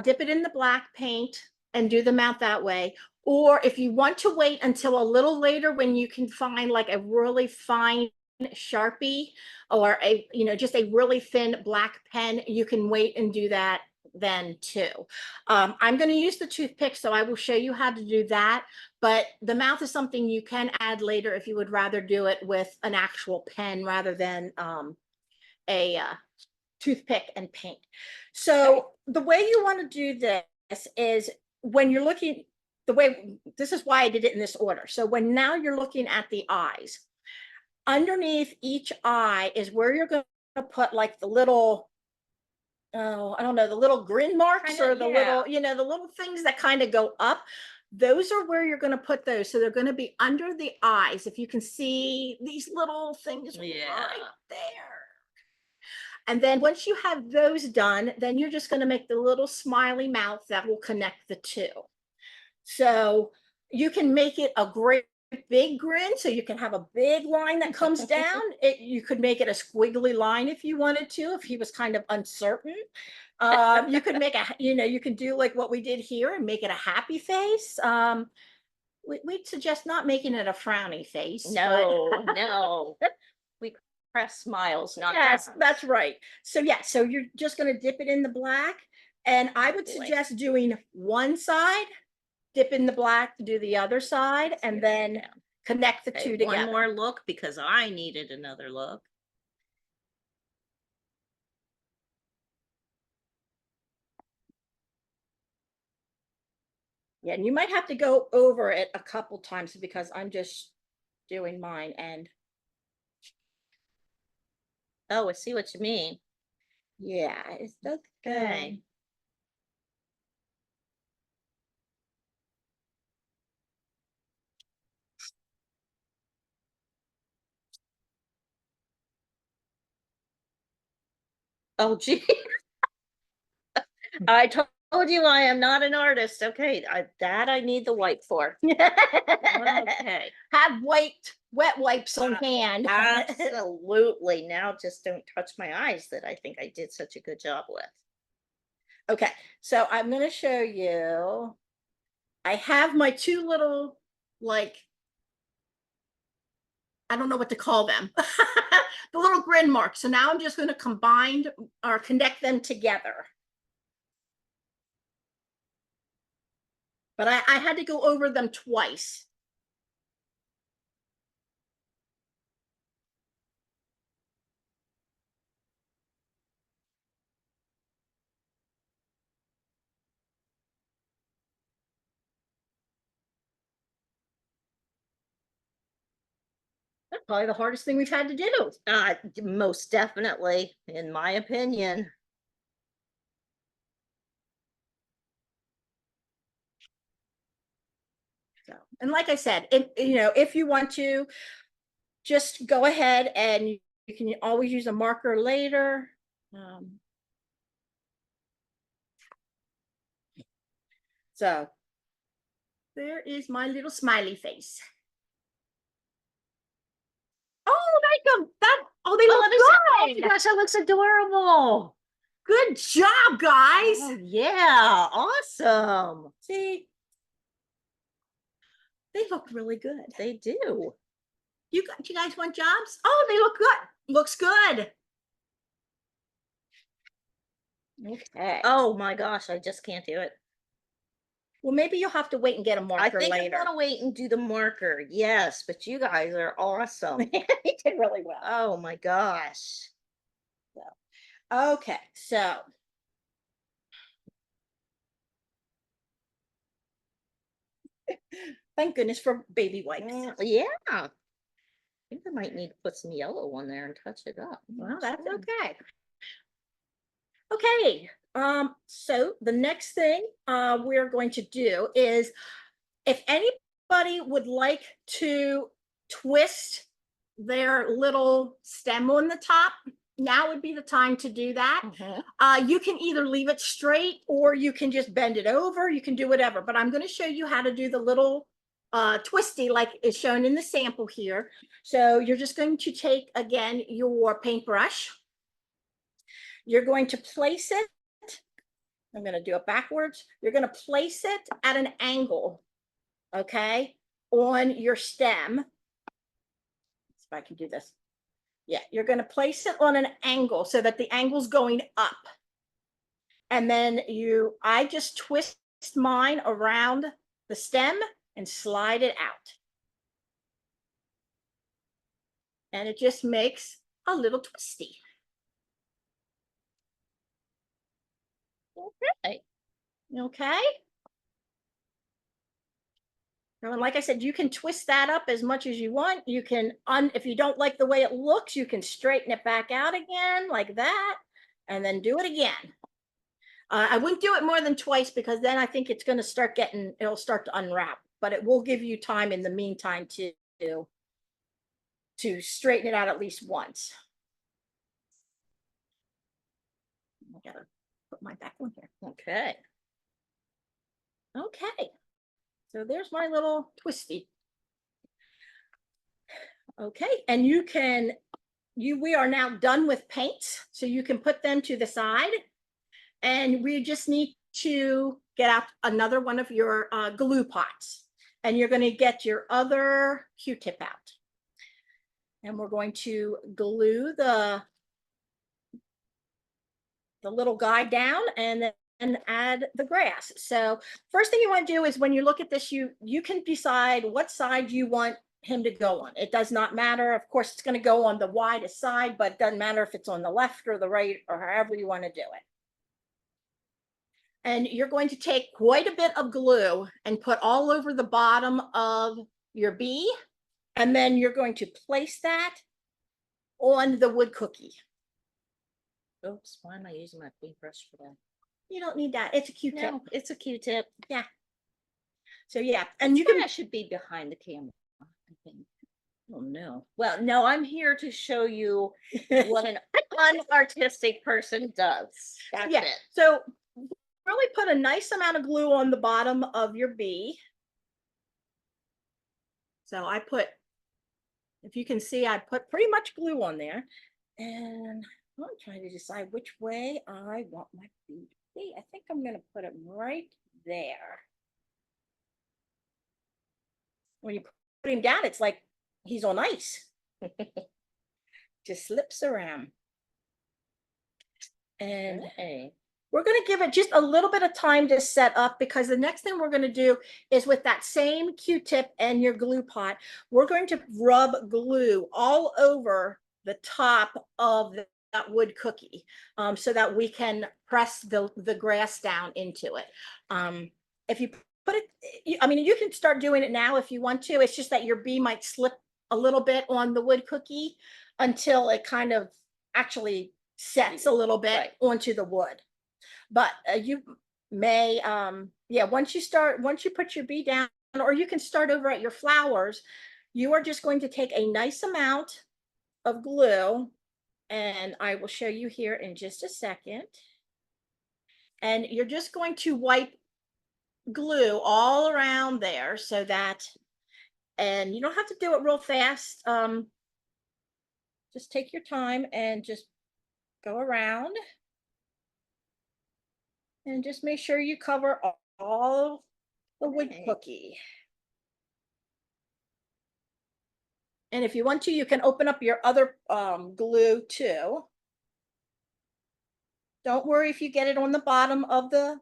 Speaker 1: dip it in the black paint and do the mouth that way. Or if you want to wait until a little later when you can find like a really fine Sharpie or a, just a really thin black pen, you can wait and do that then too. I'm going to use the toothpick, so I will show you how to do that. But the mouth is something you can add later if you would rather do it with an actual pen rather than a toothpick and paint. So the way you want to do this is when you're looking, this is why I did it in this order. So when now you're looking at the eyes, underneath each eye is where you're going to put like the little, oh, I don't know, the little grin marks
Speaker 3: Kinda,
Speaker 1: or the
Speaker 3: yeah.
Speaker 1: little, the little things that kind of go up. Those are where you're going to put those. So they're going to be under the eyes. If you can see these little things right there. And then once you have those done, then you're just going to make the little smiley mouth that will connect the two. So you can make it a great big grin, so you can have a big line that comes down. You could make it a squiggly line if you wanted to, if he was kind of uncertain. You could make you can do like what we did here and make it a happy face. We'd suggest not making it a frowny face.
Speaker 3: No, no. We press smiles, not
Speaker 1: Yes,
Speaker 3: frowns.
Speaker 1: that's right. So yeah, so you're just going to dip it in the black, and I would suggest doing one side, dip in the black, do the other side, and then connect the two together.
Speaker 3: One more look because I needed another look.
Speaker 1: Yeah, and you might have to go over it a couple times because I'm just doing mine. And
Speaker 3: Oh, I see what you mean.
Speaker 1: yeah, it's
Speaker 3: Okay. Oh, gee. I told you I am not an artist. Okay, that I need the wipe for. Okay.
Speaker 1: Have wet wipes on hand.
Speaker 3: Absolutely. Now just don't touch my eyes that I think I did such a good job with.
Speaker 1: Okay, so I'm going to show you. I have my two little, like, I don't know what to call them, the little grin marks. So now I'm just going to combine or connect them together. But I had to go over them twice. That's probably the hardest thing we've had to do.
Speaker 3: Most definitely, in my opinion.
Speaker 1: So, and like I said, if you want to, just go ahead and you can always use a marker later. So there is my little smiley face. Oh, they look
Speaker 3: Oh
Speaker 1: good.
Speaker 3: my gosh, that looks adorable.
Speaker 1: Good job, guys.
Speaker 3: Oh, yeah, awesome.
Speaker 1: See, they look really good.
Speaker 3: They do.
Speaker 1: You guys want jobs? Oh, they look good. Looks good. Okay.
Speaker 3: Oh my gosh, I just can't do it.
Speaker 1: Well, maybe you'll have to wait and get a marker
Speaker 3: I think
Speaker 1: later.
Speaker 3: I'm gonna wait and do the marker. Yes, but you guys are awesome.
Speaker 1: You did really well.
Speaker 3: Oh my gosh.
Speaker 1: Okay, so thank goodness for baby wipes.
Speaker 3: Yeah. I think I might need to put some yellow on there and touch it up.
Speaker 1: Well, that's okay. Okay, so the next thing we're going to do is, if anybody would like to twist their little stem on the top, now would be the time to do that. You can either leave it straight or you can just bend it over. You can do whatever, but I'm going to show you how to do the little twisty like is shown in the sample here. So you're just going to take, again, your paintbrush. You're going to place it. I'm going to do it backwards. You're going to place it at an angle, okay, on your stem. Let's see if I can do this. Yeah, you're going to place it on an angle so that the angle's going up. And then I just twist mine around the stem and slide it out. And it just makes a little twisty.
Speaker 3: Okay.
Speaker 1: Okay. Now, and like I said, you can twist that up as much as you want. You can, if you don't like the way it looks, you can straighten it back out again like that, and then do it again. I wouldn't do it more than twice because then I think it's going to start it'll start to unwrap, but it will give you time in the meantime to straighten it out at least once. I gotta put my back on here.
Speaker 3: Okay.
Speaker 1: Okay. So there's my little twisty. Okay, and we are now done with paints, so you can put them to the side, and we just need to get out another one of your glue pots, and you're going to get your other Q-tip out, and we're going to glue the little guy down and add the grass. So first thing you want to do is when you look at this, you can decide what side you want him to go on. It does not matter. Of course, it's going to go on the widest side, but it doesn't matter if it's on the left or the right or however you want to do it. And you're going to take quite a bit of glue and put all over the bottom of your bee. And then you're going to place that on the wood cookie.
Speaker 3: Oops, why am I using my paintbrush for that?
Speaker 1: You don't need that. It's a Q-tip.
Speaker 3: No, it's a Q-tip.
Speaker 1: Yeah. So yeah, and you can.
Speaker 3: I should be behind the camera, I think. Oh no. Well, no, I'm here to show you what an unartistic person does. That's
Speaker 1: Yeah.
Speaker 3: it.
Speaker 1: So really put a nice amount of glue on the bottom of your bee. So I put, if you can see, I put pretty much glue on there. And I'm trying to decide which way I want my bee to be. I think I'm going to put it right there. When you put him down, it's like he's on ice. Just slips around. And
Speaker 3: Okay.
Speaker 1: we're going to give it just a little bit of time to set up, because the next thing we're going to do is with that same Q-tip and your glue pot, we're going to rub glue all over the top of that wood cookie, so that we can press the grass down into it. If you put it, I mean, you can start doing it now if you want to. It's just that your bee might slip a little bit on the wood cookie until it kind of actually sets a little bit onto the wood. But you may, yeah, once you put your bee down, or you can start over at your flowers, you are just going to take a nice amount of glue, and I will show you here in just a second. And you're just going to wipe glue all around there so that, and you don't have to do it real fast. Just take your time and just go around. And just make sure you cover all the wood cookie. And if you want to, you can open up your other glue too. Don't worry if you get it on the bottom of the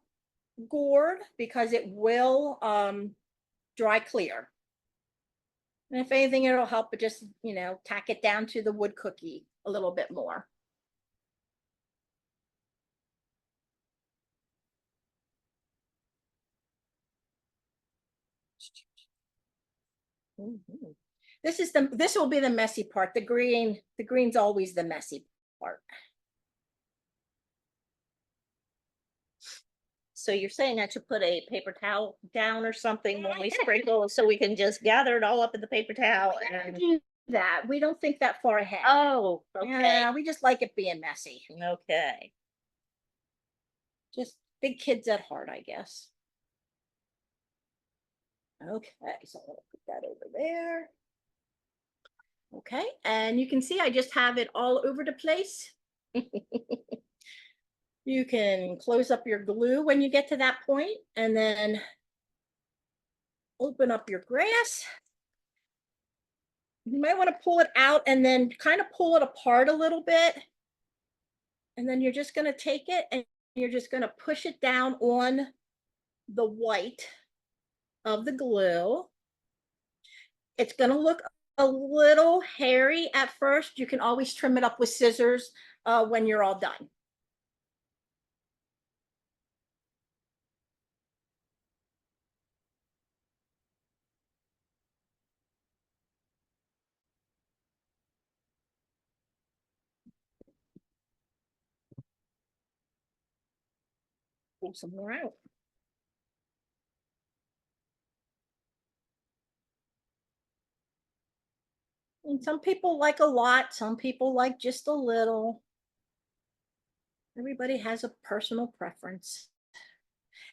Speaker 1: gourd, because it will dry clear. And if anything, it'll help, but just, tack it down to the wood cookie a little bit more. Mm-hmm. This will be the messy part. The green's always the messy part.
Speaker 3: So you're saying I should put a paper towel down or something when we sprinkle, so we can just gather it all up in the paper towel and
Speaker 1: do that. We don't think that far ahead.
Speaker 3: Oh, okay.
Speaker 1: Yeah, we just like it being messy.
Speaker 3: Okay.
Speaker 1: Just big kids at heart, I guess. Okay, so I'm gonna put that over there. Okay, and you can see I just have it all over the place. You can close up your glue when you get to that point, and then open up your grass. You might want to pull it out and then kind of pull it apart a little bit. And then you're just going to take it and you're just going to push it down on the white of the glue. It's going to look a little hairy at first. You can always trim it up with scissors when you're all done. Pull some more out. And some people like a lot, some people like just a little. Everybody has a personal preference.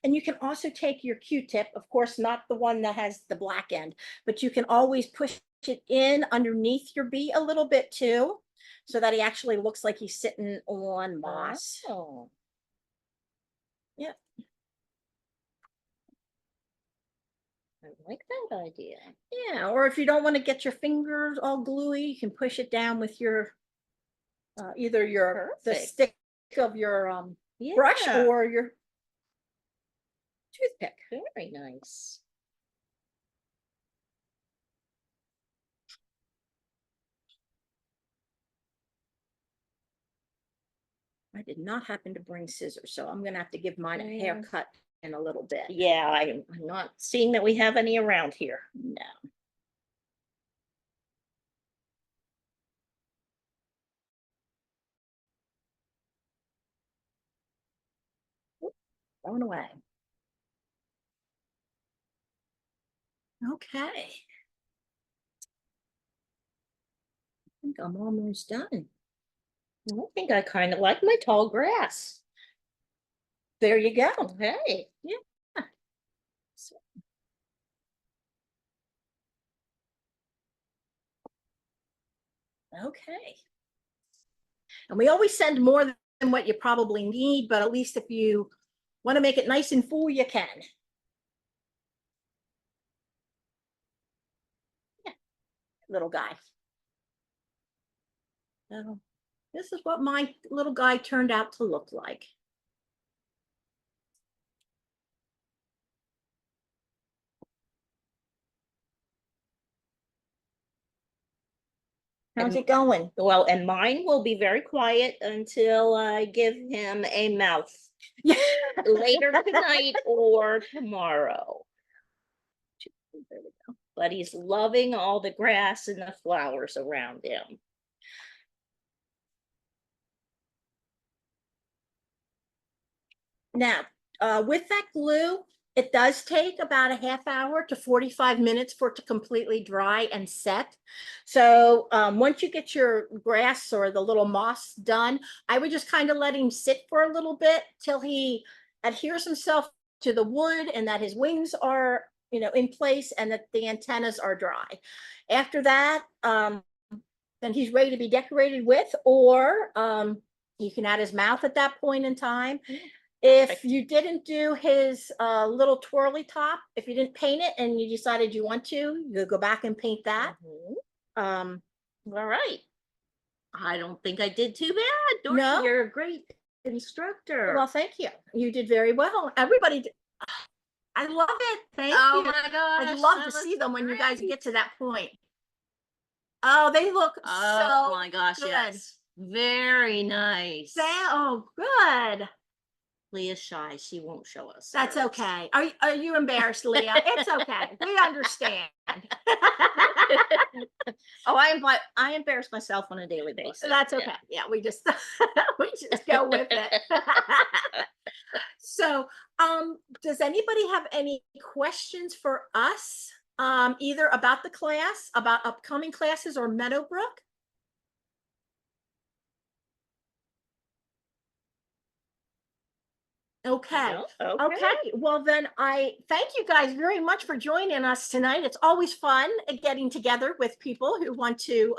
Speaker 1: And you can also take your Q-tip, of course, not the one that has the black end, but you can always push it in underneath your bee a little bit too, so that he actually looks like he's sitting on moss.
Speaker 3: Oh,
Speaker 1: Yeah.
Speaker 3: I like that idea.
Speaker 1: Yeah, or if you don't want to get your fingers all gluey, you can push it down with your either the
Speaker 3: Perfect.
Speaker 1: stick of your brush
Speaker 3: Yeah.
Speaker 1: or your toothpick.
Speaker 3: Very nice.
Speaker 1: I did not happen to bring scissors, so I'm gonna have to give mine a
Speaker 3: Yeah.
Speaker 1: haircut in a little bit.
Speaker 3: Yeah, I'm not seeing that we have any around here.
Speaker 1: No. Thrown away. Okay. I think I'm almost done.
Speaker 3: I think I kind of like my tall grass.
Speaker 1: There you go.
Speaker 3: Okay.
Speaker 1: Yeah. So- Okay. And we always send more than what you probably need, but at least if you want to make it nice and full, you can. Yeah. Little guy. So this is what my little guy turned out to look like. How's it going?
Speaker 3: Well, and mine will be very quiet until I give him a mouth
Speaker 1: Yeah.
Speaker 3: later tonight or tomorrow.
Speaker 1: There we go.
Speaker 3: But he's loving all the grass and the flowers around him.
Speaker 1: Now, with that glue, it does take about a half hour to 45 minutes for it to completely dry and set. So once you get your grass or the little moss done, I would just kind of let him sit for a little bit till he adheres himself to the wood and that his wings are, in place and that the antennas are dry. After that, then he's ready to be decorated with, or you can add his mouth at that point in time. If you didn't do his little twirly top, if you didn't paint it and you decided you want to, you go back and paint that.
Speaker 3: All right. I don't think I did too bad. Dori,
Speaker 1: No?
Speaker 3: you're a great instructor.
Speaker 1: Well, thank you. You did very well. Everybody did. I love it. Thank
Speaker 3: Oh
Speaker 1: you.
Speaker 3: my gosh.
Speaker 1: I'd love to
Speaker 3: that
Speaker 1: see
Speaker 3: looks
Speaker 1: them when you guys
Speaker 3: great.
Speaker 1: get to that point. Oh, they look
Speaker 3: Oh
Speaker 1: so
Speaker 3: my gosh,
Speaker 1: good.
Speaker 3: yes. Very nice.
Speaker 1: Oh, good.
Speaker 3: Leah's shy. She won't show us.
Speaker 1: That's
Speaker 3: hers.
Speaker 1: okay. Are you embarrassed, Leah? It's okay. We understand.
Speaker 3: Oh, I embarrass myself on a daily basis.
Speaker 1: That's okay. Yeah, we just go with it. So, does anybody have any questions for us? Either about the class, about upcoming classes, or Meadowbrook? Okay.
Speaker 3: No?
Speaker 1: Okay. Well, then I thank you guys very much for joining us tonight. It's always fun getting together with people who want to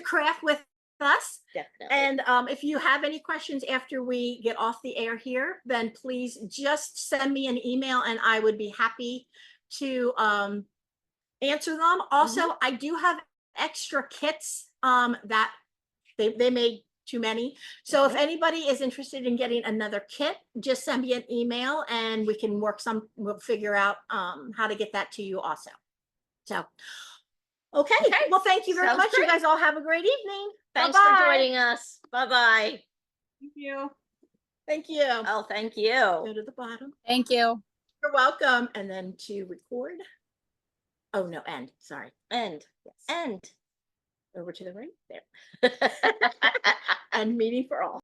Speaker 1: craft with us.
Speaker 3: Definitely.
Speaker 1: And if you have any questions after we get off the air here, then please just send me an email and I would be happy to answer them. Also, I do have extra kits that they made too many. So if anybody is interested in getting another kit, just send me an email and we'll figure out how to get that to you also. So okay, well, thank you very
Speaker 3: Sounds
Speaker 1: much. You
Speaker 3: great.
Speaker 1: guys all have a great evening.
Speaker 3: Thanks
Speaker 1: Bye-bye.
Speaker 3: for joining us. Bye-bye.
Speaker 1: Thank you. Thank you.
Speaker 3: Oh, thank you.
Speaker 1: Go to the bottom.
Speaker 2: Thank you.
Speaker 1: You're welcome. And then to record. Oh, no, end. Sorry.
Speaker 3: End.
Speaker 1: Yes.
Speaker 3: End.
Speaker 1: Over to the right there. And meeting for all.